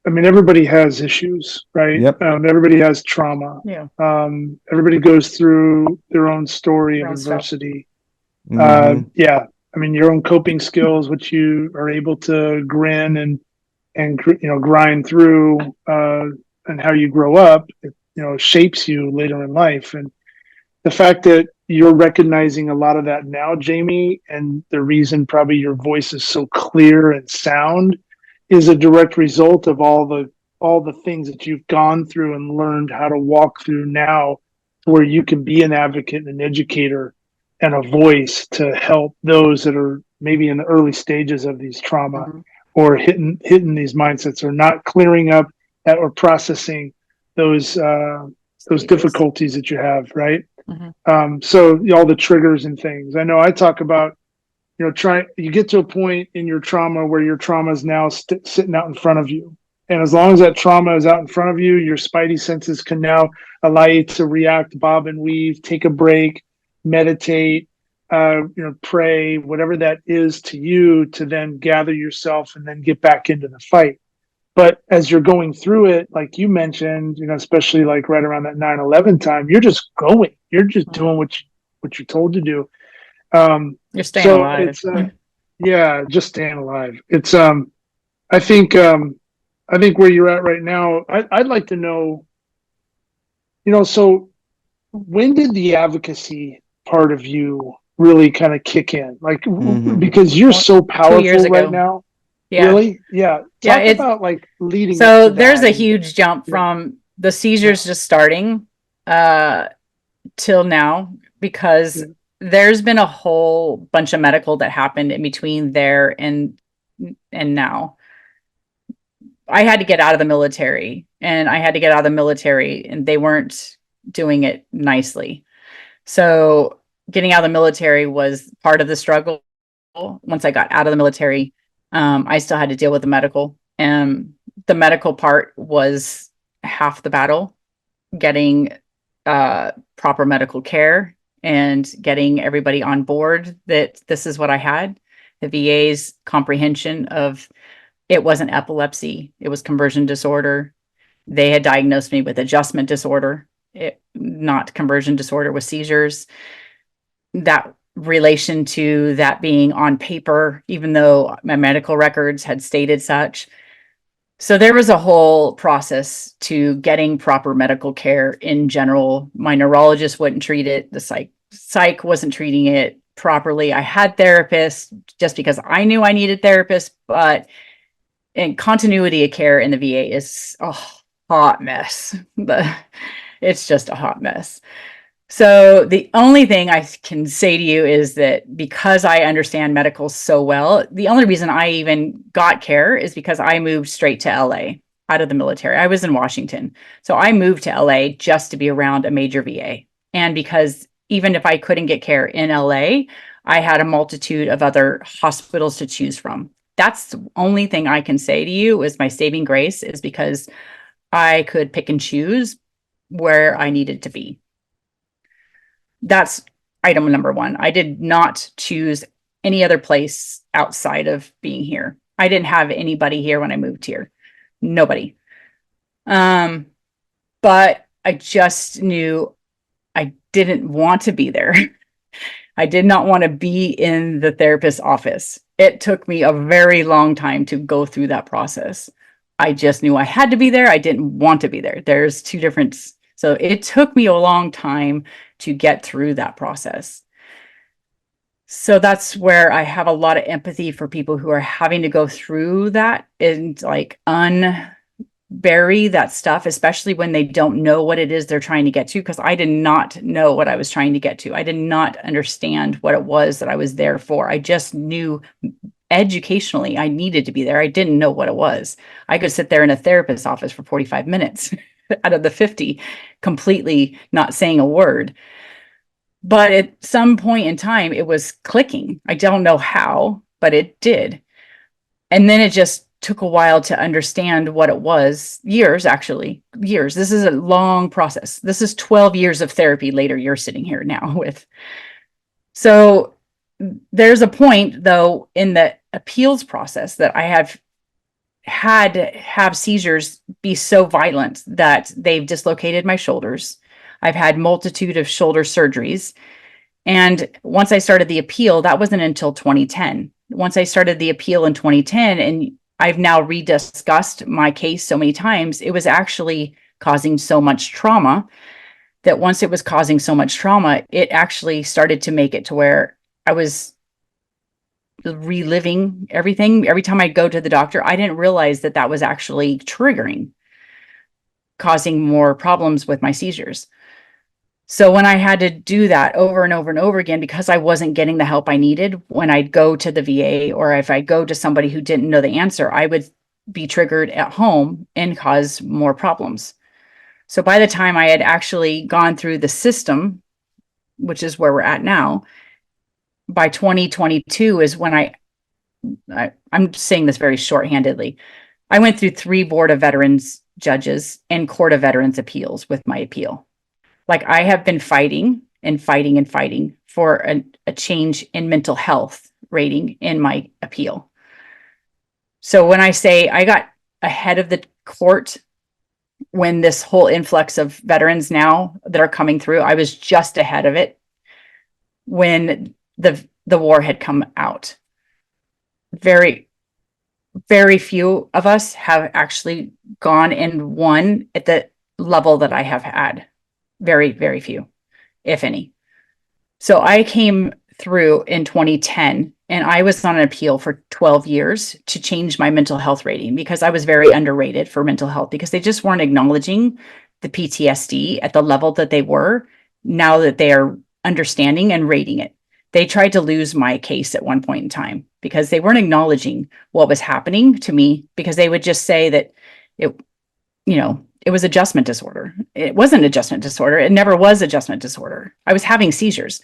everybody has issues, right? Yep. Everybody has trauma. Yeah. Everybody goes through their own story of adversity. Yeah. Your own coping skills, which you are able to grin and grind through, and how you grow up, shapes you later in life. And the fact that you're recognizing a lot of that now, Jami, and the reason probably your voice is so clear and sound is a direct result of all the things that you've gone through and learned how to walk through now, where you can be an advocate and an educator and a voice to help those that are maybe in the early stages of these trauma, or hitting these mindsets, or not clearing up or processing those those difficulties that you have, right? Mhm. So all the triggers and things. I know I talk about, you get to a point in your trauma where your trauma is now sitting out in front of you. And as long as that trauma is out in front of you, your spidey senses can now allow you to react, bob and weave, take a break, meditate, pray, whatever that is to you, to then gather yourself and then get back into the fight. But as you're going through it, like you mentioned, especially like right around that 9/11 time, you're just going, you're just doing what you're told to do. You're staying So alive. it's yeah, just staying alive. It's I think where you're at right now, I'd like to know, so when did the advocacy part of you really kind of kick in? Like, because you're so 2 years powerful right ago. now. Yeah. Really? Yeah. Yeah, Talk about like leading up So to there's that a huge jump from the seizures just starting till now, because there's been a whole bunch of medical that happened in between there and now. I had to get out of the military, and they weren't doing it nicely. So getting out of the military was part of the struggle. Once I got out of the military, I still had to deal with the medical. And the medical part was half the battle, getting proper medical care and getting everybody on board that this is what I had. The VA's comprehension of it wasn't epilepsy, it was conversion disorder. They had diagnosed me with adjustment disorder, not conversion disorder, with seizures. That relation to that being on paper, even though my medical records had stated such. So there was a whole process to getting proper medical care in general. My neurologist wouldn't treat it. The psych wasn't treating it properly. I had therapists just because I knew I needed therapists, but in continuity of care in the VA is a hot mess. It's just a hot mess. So the only thing I can say to you is that because I understand medical so well, the only reason I even got care is because I moved straight to LA out of the military. I was in Washington. So I moved to LA just to be around a major VA. And because even if I couldn't get care in LA, I had a multitude of other hospitals to choose from. That's the only thing I can say to you is my saving grace, is because I could pick and choose where I needed to be. That's item number one. I did not choose any other place outside of being here. I didn't have anybody here when I moved here. Nobody. But I just knew I didn't want to be there. I did not want to be in the therapist's office. It took me a very long time to go through that process. I just knew I had to be there. I didn't want to be there. There's two different. So it took me a long time to get through that process. So that's where I have a lot of empathy for people who are having to go through that and like unbury that stuff, especially when they don't know what it is they're trying to get to. Because I did not know what I was trying to get to. I did not understand what it was that I was there for. I just knew educationally I needed to be there. I didn't know what it was. I could sit there in a therapist's office for 45 minutes out of the 50, completely not saying a word. But at some point in time, it was clicking. I don't know how, but it did. And then it just took a while to understand what it was. Years, actually. Years. This is a long process. This is 12 years of therapy later you're sitting here now with. So there's a point, though, in the appeals process that I have had to have seizures be so violent that they've dislocated my shoulders. I've had multitude of shoulder surgeries. And once I started the appeal, that wasn't until 2010. Once I started the appeal in 2010, and I've now rediscussed my case so many times, it was actually causing so much trauma that once it was causing so much trauma, it actually started to make it to where I was reliving everything. Every time I go to the doctor, I didn't realize that that was actually triggering, causing more problems with my seizures. So when I had to do that over and over and over again, because I wasn't getting the help I needed, when I'd go to the VA or if I go to somebody who didn't know the answer, I would be triggered at home and cause more problems. So by the time I had actually gone through the system, which is where we're at now, by 2022 is when I'm saying this very shorthandedly. I went through 3 Board of Veterans judges and Court of Veterans Appeals with my appeal. Like, I have been fighting and fighting and fighting for a change in mental health rating in my appeal. So when I say I got ahead of the court when this whole influx of veterans now that are coming through, I was just ahead of it when the war had come out. Very, very few of us have actually gone and won at the level that I have had. Very, very few, if any. So I came through in 2010, and I was on an appeal for 12 years to change my mental health rating because I was very underrated for mental health because they just weren't acknowledging the PTSD at the level that they were now that they are understanding and rating it. They tried to lose my case at one point in time because they weren't acknowledging what was happening to me, because they would just say that it was adjustment disorder. It wasn't adjustment disorder. It never was adjustment disorder. I was having seizures.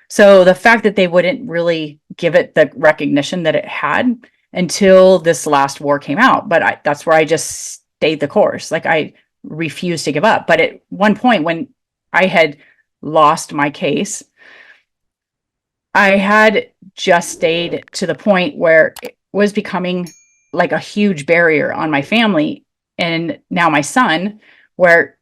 So the fact that they wouldn't really give it the recognition that it had until this last war came out. But that's where I just stayed the course. Like, I refused to give up. But at one point when I had lost my case, I had just stayed to the point where it was becoming like a huge barrier on my family and now my son, where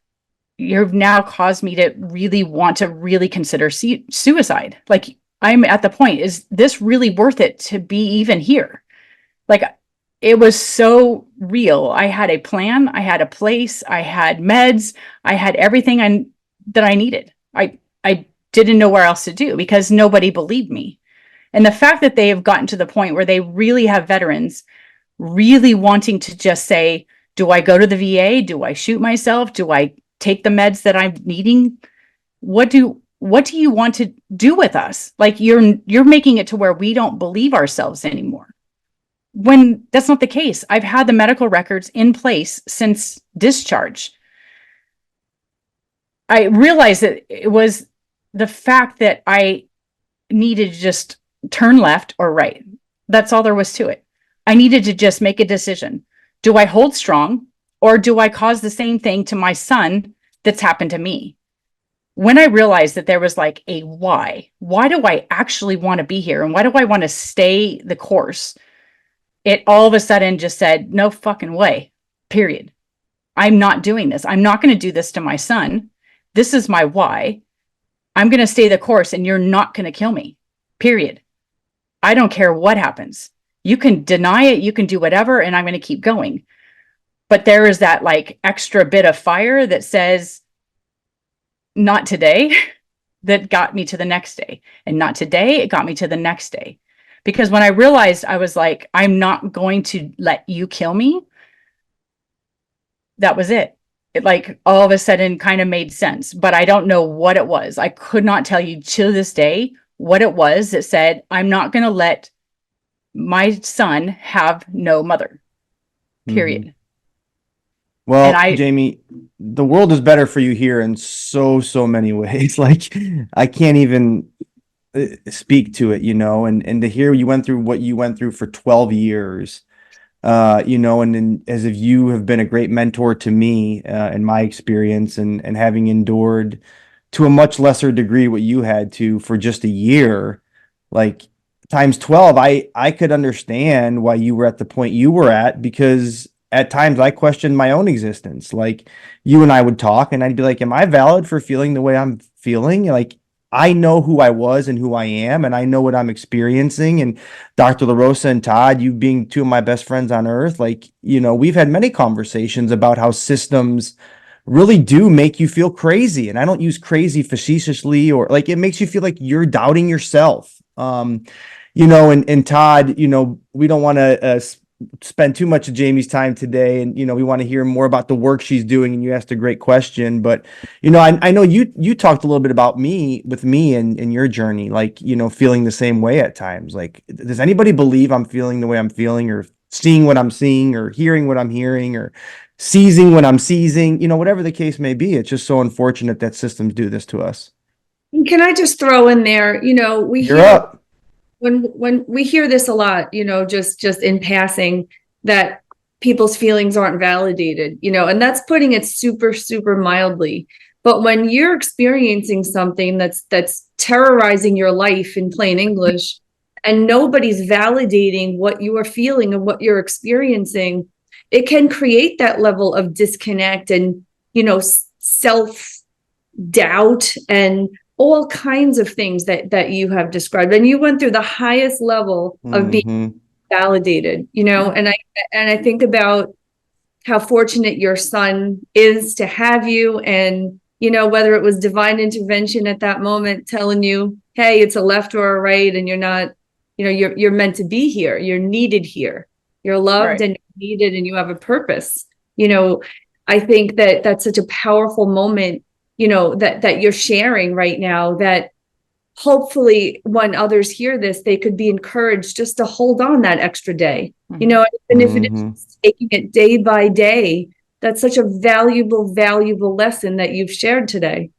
you've now caused me to really want to really consider suicide. Like, I'm at the point, is this really worth it to be even here? Like, it was so real. I had a plan, I had a place, I had meds, I had everything that I needed. I didn't know where else to do because nobody believed me. And the fact that they have gotten to the point where they really have veterans really wanting to just say, do I go to the VA? Do I shoot myself? Do I take the meds that I'm needing? What do you want to do with us? Like, you're making it to where we don't believe ourselves anymore, when that's not the case. I've had the medical records in place since discharge. I realized that it was the fact that I needed to just turn left or right. That's all there was to it. I needed to just make a decision. Do I hold strong, or do I cause the same thing to my son that's happened to me? When I realized that there was like a why do I actually want to be here? And why do I want to stay the course? It all of a sudden just said, no fucking way, period. I'm not doing this. I'm not going to do this to my son. This is my why. I'm going to stay the course, and you're not going to kill me, period. I don't care what happens. You can deny it. You can do whatever, and I'm going to keep going. But there is that like extra bit of fire that says, not today, that got me to the next day. And not today, it got me to the next day. Because when I realized, I was like, I'm not going to let you kill me, that was it. It like all of a sudden kind of made sense, but I don't know what it was. I could not tell you to this day what it was that said, I'm not going to let my son have no mother, period. Mm-hmm. Well, And Jami, the world is better for you here in so many ways. Like, I can't even speak to it, and to hear you went through what you went through for 12 years, and as if you have been a great mentor to me, in my experience, and having endured to a much lesser degree what you had to for just a year, like times 12, I could understand why you were at the point you were at, because at times I questioned my own existence. Like, you and I would talk and I'd be like, am I valid for feeling the way I'm feeling? Like, I know who I was and who I am, and I know what I'm experiencing. And Dr. LaRosa and Todd, you being two of my best friends on earth, like, we've had many conversations about how systems really do make you feel crazy. And I don't use crazy facetiously, or like, it makes you feel like you're doubting yourself. And Todd, we don't want to spend too much of Jami's time today, and we want to hear more about the work she's doing, and you asked a great question. But I know you talked a little bit about me and your journey, like, feeling the same way at times. Like, does anybody believe I'm feeling the way I'm feeling, or seeing what I'm seeing, or hearing what I'm hearing, or seizing when I'm seizing, whatever the case may be. It's just so unfortunate that systems do this to us. Can I just throw in there, we You're hear up. when we hear this a lot, just in passing, that people's feelings aren't validated, and that's putting it super, super mildly. But when you're experiencing something that's terrorizing your life in plain English, and nobody's validating what you are feeling and what you're experiencing, it can create that level of disconnect and, self doubt and all kinds of things that you have described. And you went through the highest level of being validated, and I think about how fortunate your son is to have you, and whether it was divine intervention at that moment telling you, hey, it's a left or a right, and you're not, you're meant to be here, you're needed here, you're loved, right, and needed, and you have a purpose. I think that that's such a powerful moment, that you're sharing right now, that hopefully when others hear this, they could be encouraged just to hold on that extra day, even if it is taking it day by day. That's such a valuable lesson that you've shared today.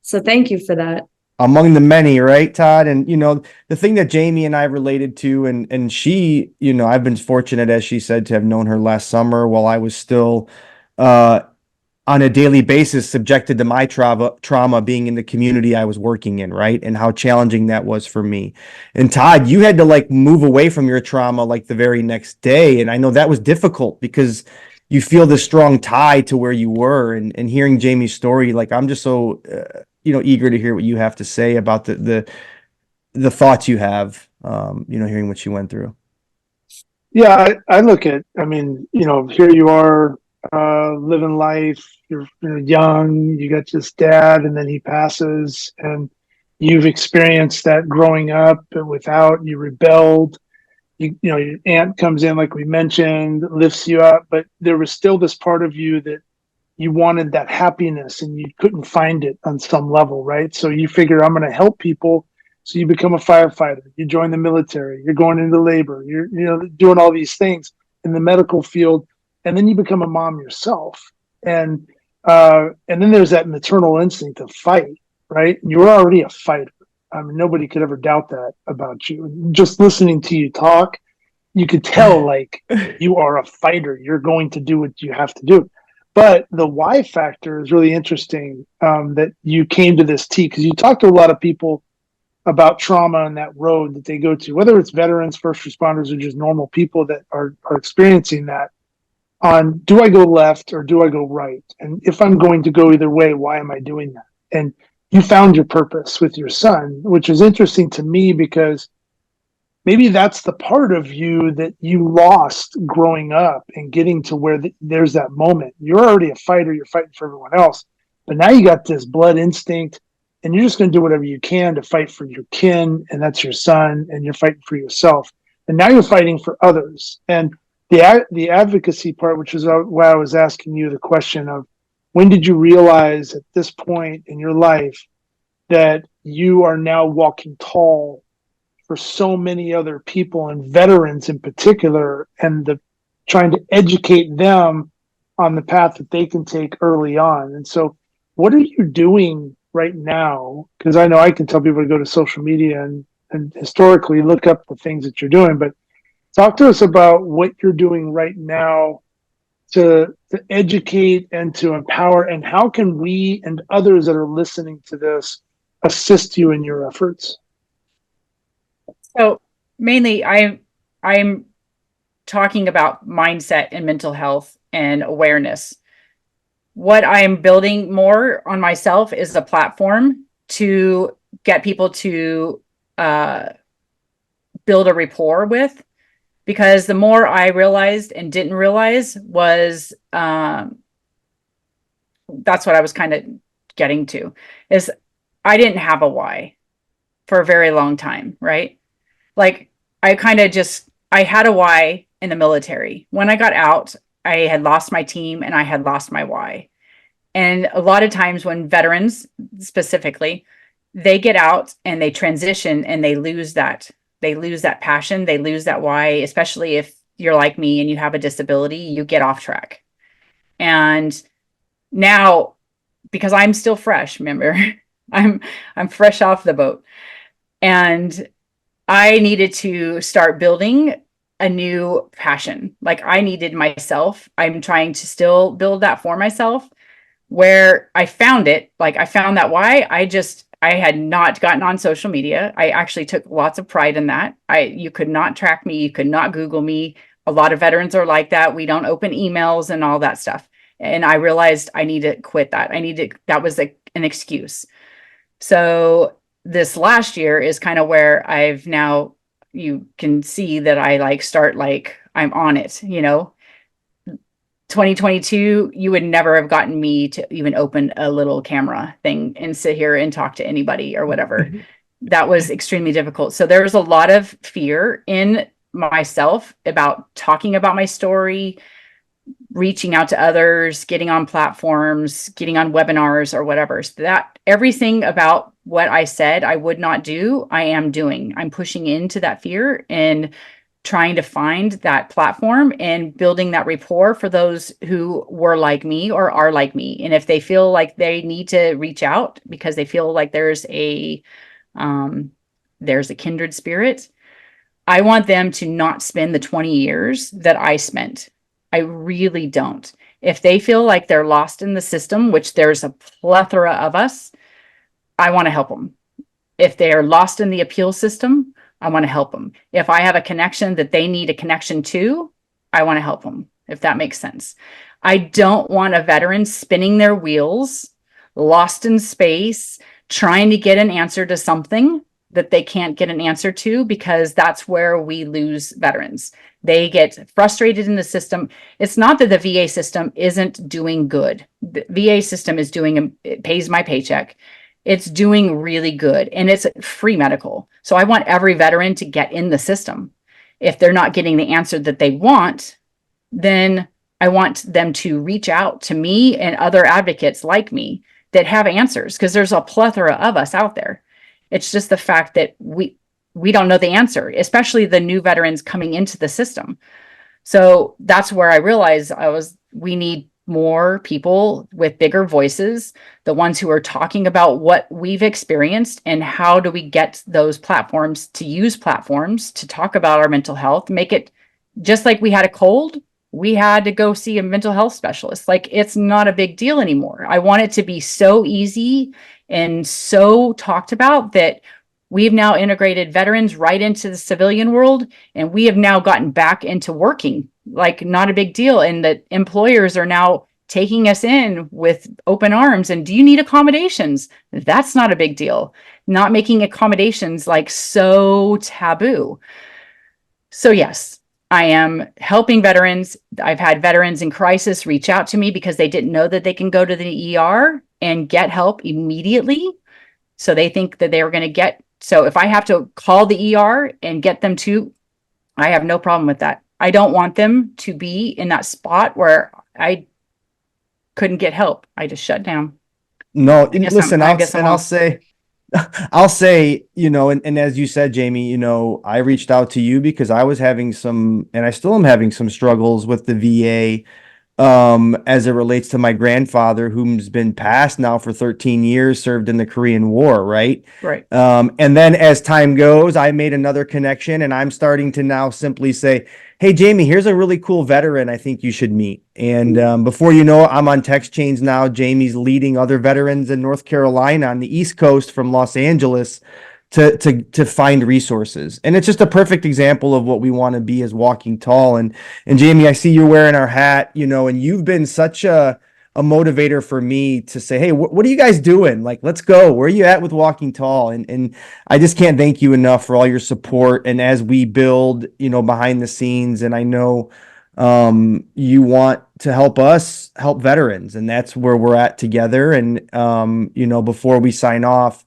So thank you for that. Among the many, right, Todd? And, the thing that Jami and I related to, and she, I've been fortunate, as she said, to have known her last summer while I was still, on a daily basis subjected to my trauma being in the community I was working in, right? And how challenging that was for me. And Todd, you had to move away from your trauma the very next day. And I know that was difficult because you feel this strong tie to where you were, and hearing Jami's story, I'm just so, eager to hear what you have to say about the thoughts you have, hearing what she went through. Yeah, I look at, here you are, living life, you're young, you got this dad, and then he passes, and you've experienced that growing up without, you rebelled, your aunt comes in, like we mentioned, lifts you up, but there was still this part of you that you wanted that happiness and you couldn't find it on some level, right? So you figure, I'm going to help people. So you become a firefighter, you join the military, you're going into labor, you're doing all these things in the medical field, and then you become a mom yourself, and then there's that maternal instinct of fight, right? You're already a fighter. Nobody could ever doubt that about you. Just listening to you talk, you could tell you are a fighter. You're going to do what you have to do. But the why factor is really interesting, that you came to this T, because you talk to a lot of people about trauma on that road that they go to, whether it's veterans, first responders, or just normal people that are experiencing that, on do I go left or do I go right? And if I'm going to go either way, why am I doing that? And you found your purpose with your son, which is interesting to me because maybe that's the part of you that you lost growing up and getting to where there's that moment. You're already a fighter, you're fighting for everyone else, but now you got this blood instinct and you're just going to do whatever you can to fight for your kin, and that's your son, and you're fighting for yourself. And now you're fighting for others. And the advocacy part, which is why I was asking you the question of when did you realize at this point in your life that you are now walking tall for so many other people and veterans in particular, and trying to educate them on the path that they can take early on. And so what are you doing right now? Because I know I can tell people to go to social media and historically look up the things that you're doing, but talk to us about what you're doing right now to educate and to empower, and how can we and others that are listening to this assist you in your efforts? So mainly I'm talking about mindset and mental health and awareness. What I'm building more on myself is a platform to get people to build a rapport with, because the more I realized and didn't realize was, that's what I was kind of getting to, is I didn't have a why for a very long time, right? I had a why in the military. When I got out, I had lost my team and I had lost my why. And a lot of times when veterans specifically, they get out and they transition and they lose that passion, they lose that why, especially if you're like me and you have a disability, you get off track. And now, because I'm still fresh, remember, I'm fresh off the boat, and I needed to start building a new passion. Like I needed myself. I'm trying to still build that for myself, where I found it. Like I found that why I had not gotten on social media. I actually took lots of pride in that. You could not track me. You could not Google me. A lot of veterans are like that. We don't open emails and all that stuff. And I realized I need to quit that. That was an excuse. So this last year is kind of where I've now, you can see that I I'm on it, 2022, you would never have gotten me to even open a little camera thing and sit here and talk to anybody or whatever. That was extremely difficult. So there was a lot of fear in myself about talking about my story, reaching out to others, getting on platforms, getting on webinars or whatever. So that everything about what I said I would not do, I am doing. I'm pushing into that fear and trying to find that platform and building that rapport for those who were like me or are like me. And if they feel like they need to reach out because they feel like there's a kindred spirit, I want them to not spend the 20 years that I spent. I really don't. If they feel like they're lost in the system, which there's a plethora of us, I want to help them. If they are lost in the appeal system, I want to help them. If I have a connection that they need a connection to, I want to help them, if that makes sense. I don't want a veteran spinning their wheels, lost in space, trying to get an answer to something that they can't get an answer to, because that's where we lose veterans. They get frustrated in the system. It's not that the VA system isn't doing good. The VA system is it pays my paycheck. It's doing really good, and it's free medical. So I want every veteran to get in the system. If they're not getting the answer that they want, then I want them to reach out to me and other advocates like me that have answers, because there's a plethora of us out there. It's just the fact that we don't know the answer, especially the new veterans coming into the system. So that's where I realized we need more people with bigger voices, the ones who are talking about what we've experienced and how do we get those platforms to use platforms to talk about our mental health, make it just like we had a cold, we had to go see a mental health specialist. Like, it's not a big deal anymore. I want it to be so easy and so talked about that we've now integrated veterans right into the civilian world, and we have now gotten back into working like not a big deal. And that employers are now taking us in with open arms. And do you need accommodations? That's not a big deal. Not making accommodations like so taboo. So yes, I am helping veterans. I've had veterans in crisis reach out to me because they didn't know that they can go to the ER and get help immediately. So they think that they were going to get, so if I have to call the ER and get them to, I have no problem with that. I don't want them to be in that spot where I couldn't get help. I just shut down. No, listen, I'll say, and as you said, Jamie, I reached out to you because I was having some, and I still am having some struggles with the VA, as it relates to my grandfather, who's been passed now for 13 years, served in the Korean War, right? Right. And then as time goes, I made another connection, and I'm starting to now simply say, hey, Jamie, here's a really cool veteran I think you should meet. And before you know it, I'm on text chains now. Jamie's leading other veterans in North Carolina on the East Coast from Los Angeles to find resources. And it's just a perfect example of what we want to be as Walking Tall. And Jamie, I see you're wearing our hat, and you've been such a motivator for me to say, hey, what are you guys doing? Like, let's go. Where are you at with Walking Tall? And I just can't thank you enough for all your support. And as we build, behind the scenes, and I know you want to help us help veterans, and that's where we're at together. And, before we sign off,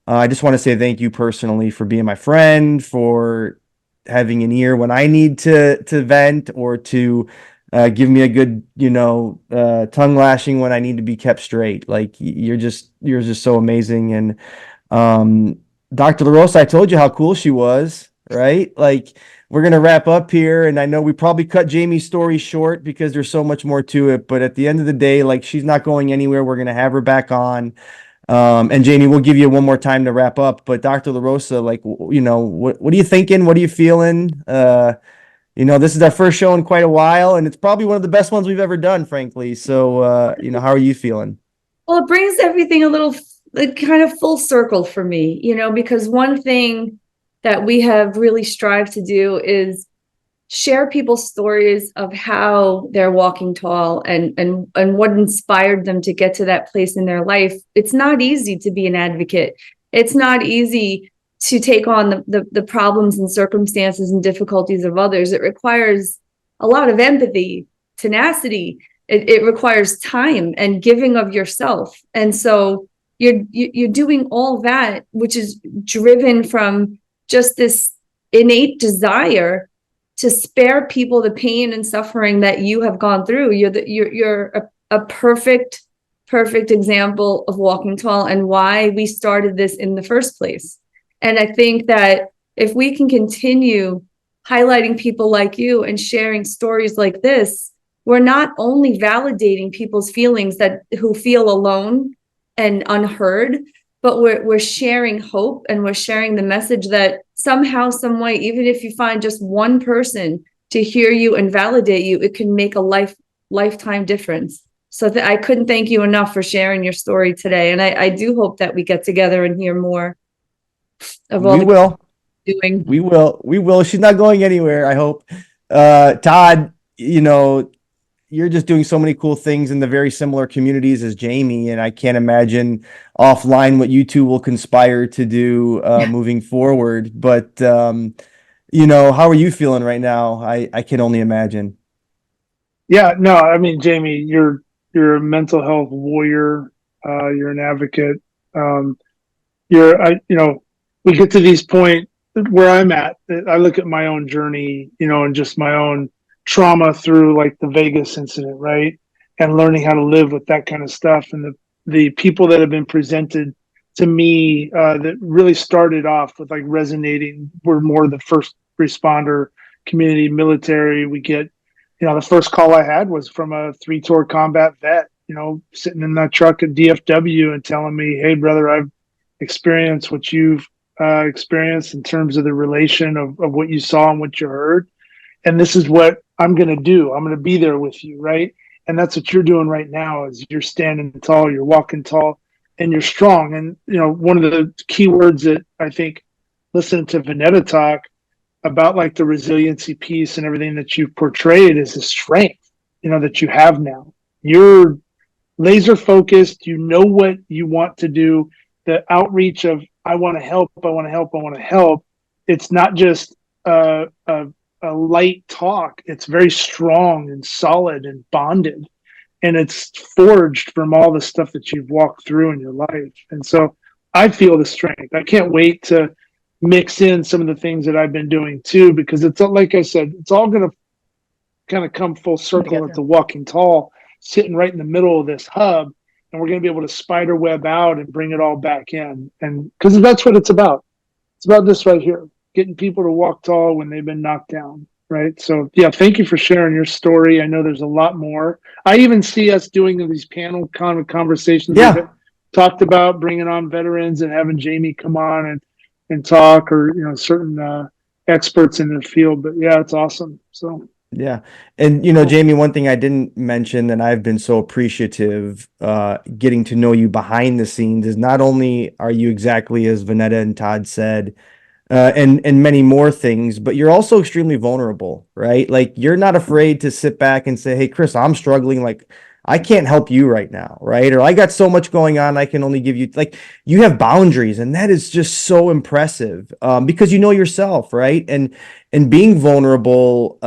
I just want to say thank you personally for being my friend, for having an ear when I need to vent, or to give me a good, tongue lashing when I need to be kept straight. Like, you're just so amazing. And Dr. LaRosa, I told you how cool she was. right? Like, we're going to wrap up here. And I know we probably cut Jamie's story short because there's so much more to it. But at the end of the day, like, she's not going anywhere. We're going to have her back on. And Jamie, we'll give you one more time to wrap up. But Dr. LaRosa, like, what are you thinking? What are you feeling? This is our first show in quite a while, and it's probably one of the best ones we've ever done, frankly. So, how are you feeling? Well, it brings everything a little like, kind of full circle for me, because one thing that we have really strived to do is share people's stories of how they're walking tall and what inspired them to get to that place in their life. It's not easy to be an advocate. It's not easy to take on the problems and circumstances and difficulties of others. It requires a lot of empathy, tenacity. It requires time and giving of yourself. And so you're doing all that, which is driven from just this innate desire to spare people the pain and suffering that you have gone through. You're a perfect example of walking tall and why we started this in the first place. And I think that if we can continue highlighting people like you and sharing stories like this, we're not only validating people's feelings who feel alone and unheard, but we're sharing hope, and we're sharing the message that somehow, some way, even if you find just one person to hear you and validate you, it can make a lifetime difference. So I couldn't thank you enough for sharing your story today. And I do hope that we get together and hear more of all doing. We will. She's not going anywhere, I hope. Todd, you're just doing so many cool things in the very similar communities as Jamie, and I can't imagine offline what you two will conspire to do moving forward. But how are you feeling right now? I can only imagine. Yeah, no, I mean, Jamie, you're a mental health warrior. You're an advocate. We get to these point where I'm at. I look at my own journey, and just my own trauma through like the Vegas incident, right? And learning how to live with that kind of stuff. And the people that have been presented to me that really started off with like resonating were more the first responder community, military. We get, the first call I had was from a 3-tour combat vet, sitting in that truck at DFW and telling me, hey, brother, I've experienced what you've experienced in terms of the relation of what you saw and what you heard. And this is what I'm going to do. I'm going to be there with you, right? And that's what you're doing right now is you're standing tall, you're walking tall, and you're strong. And, one of the key words that I think listening to Vanetta talk about like the resiliency piece and everything that you've portrayed is the strength, that you have now. You're laser focused. You know what you want to do. The outreach of I want to help, I want to help, I want to help. It's not just a light talk. It's very strong and solid and bonded, and it's forged from all the stuff that you've walked through in your life. And so I feel the strength. I can't wait to mix in some of the things that I've been doing too, because it's like I said, it's all going to kind of come full circle into Walking Tall, sitting right in the middle of this hub, and we're going to be able to spider web out and bring it all back in. And because that's what it's about. It's about this right here, getting people to walk tall when they've been knocked down, right? So, yeah, thank you for sharing your story. I know there's a lot more. I even see us doing these panel kind of conversations. Yeah. We've talked about bringing on veterans and having Jamie come on and talk, or, certain experts in the field. But, yeah, it's awesome. So. Yeah. And, Jamie, one thing I didn't mention, and I've been so appreciative getting to know you behind the scenes, is not only are you exactly as Vanetta and Todd said, and many more things, but you're also extremely vulnerable, right? Like, you're not afraid to sit back and say, hey, Chris, I'm struggling. Like, I can't help you right now, right? Or I got so much going on, I can only give you, like, you have boundaries, and that is just so impressive because you know yourself, right? And being vulnerable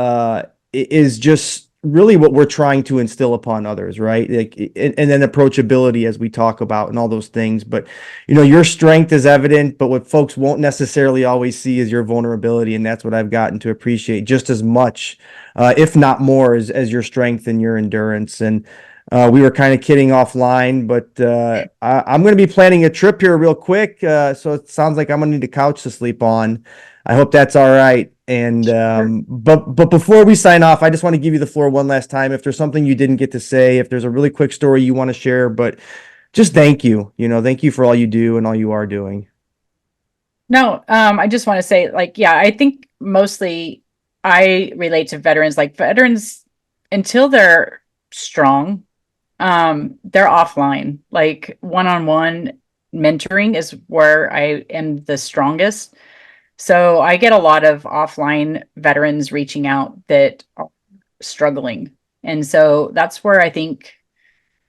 is just really what we're trying to instill upon others, right? Like, and then approachability, as we talk about, and all those things. But your strength is evident, but what folks won't necessarily always see is your vulnerability, and that's what I've gotten to appreciate just as much, if not more, as your strength and your endurance. And We were kind of kidding offline, but I'm going to be planning a trip here real quick. So it sounds like I'm going to need a couch to sleep on. I hope that's all right. And but before we sign off, I just want to give you the floor one last time. If there's something you didn't get to say, if there's a really quick story you want to share, but just thank you. Thank you for all you do and all you are doing. No, I just want to say, like, yeah, I think mostly I relate to veterans. Like, veterans, until they're strong, they're offline. Like, one-on-one mentoring is where I am the strongest. So I get a lot of offline veterans reaching out that are struggling. And so that's where I think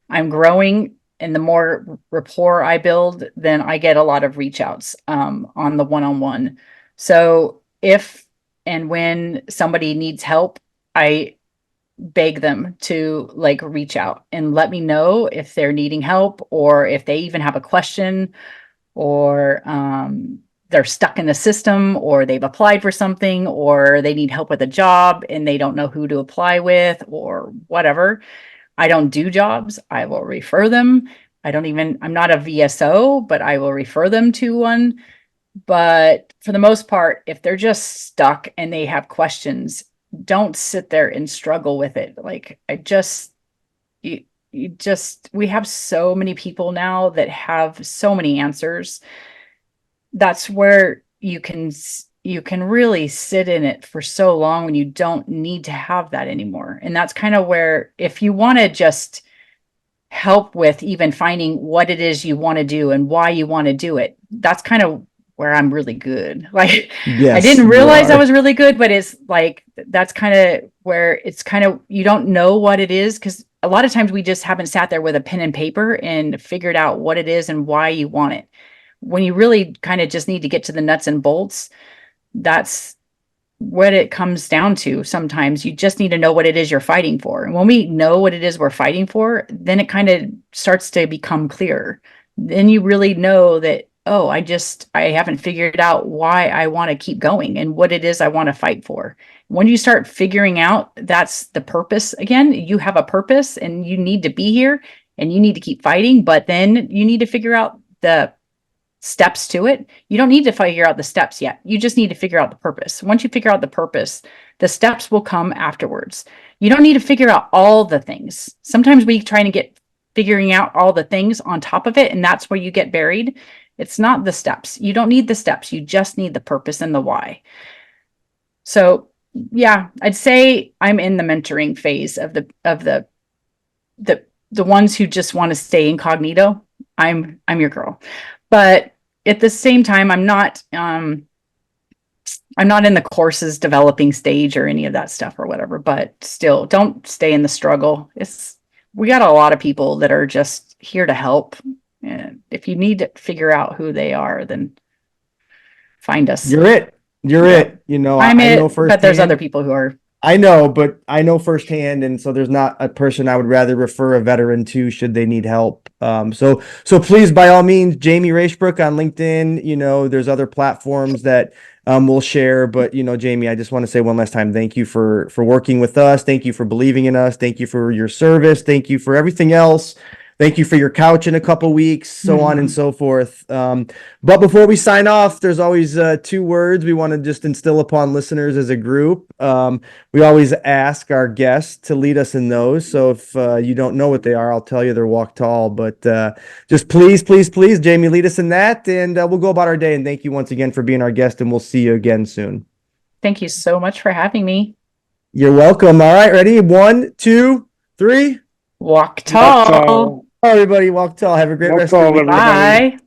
I'm growing. And the more rapport I build, then I get a lot of reach outs on the one-on-one. So if and when somebody needs help, I beg them to like reach out and let me know if they're needing help, or if they even have a question, or they're stuck in the system, or they've applied for something, or they need help with a job and they don't know who to apply with, or whatever. I don't do jobs. I will refer them. I'm not a VSO, but I will refer them to one. But for the most part, if they're just stuck and they have questions, don't sit there and struggle with it. Like, we have so many people now that have so many answers. That's where you can really sit in it for so long when you don't need to have that anymore. And that's kind of where, if you want to just help with even finding what it is you want to do and why you want to do it, that's kind of where I'm really good. Like, yes, I didn't realize I was really good, but it's like, that's kind of where it's kind of, you don't know what it is, because a lot of times we just haven't sat there with a pen and paper and figured out what it is and why you want it. When you really kind of just need to get to the nuts and bolts, that's what it comes down to. Sometimes you just need to know what it is you're fighting for. And when we know what it is we're fighting for, then it kind of starts to become clear. Then you really know that, oh, I haven't figured out why I want to keep going and what it is I want to fight for. When you start figuring out that's the purpose, again, you have a purpose and you need to be here and you need to keep fighting, but then you need to figure out the steps to it. You don't need to figure out the steps yet. You just need to figure out the purpose. Once you figure out the purpose, the steps will come afterwards. You don't need to figure out all the things. Sometimes we try to get figuring out all the things on top of it, and that's where you get buried. It's not the steps. You don't need the steps. You just need the purpose and the why. So yeah, I'd say I'm in the mentoring phase of the ones who just want to stay incognito. I'm your girl. But at the same time, I'm not in the courses developing stage or any of that stuff or whatever, but still, don't stay in the struggle. We got a lot of people that are just here to help. And if you need to figure out who they are, then find us. You're it. I know firsthand, but there's other people who are. I know, but I know firsthand, and so there's not a person I would rather refer a veteran to should they need help. So please, by all means, Jami Raishbrook on LinkedIn. There's other platforms that we'll share. But Jami, I just want to say one last time, thank you for working with us. Thank you for believing in us. Thank you for your service. Thank you for everything else. Thank you for your couch in a couple weeks, so on and so forth. But before we sign off, there's always 2 words we want to just instill upon listeners as a group. We always ask our guests to lead us in those. So if you don't know what they are, I'll tell you they're walk tall. But just please, Jami, lead us in that. And we'll go about our day. And thank you once again for being our guest. And we'll see you again soon. Thank you so much for having me. You're welcome. All right, ready? 1, 2, 3. Walk tall. Everybody, walk tall. Have a great rest of the week. Bye.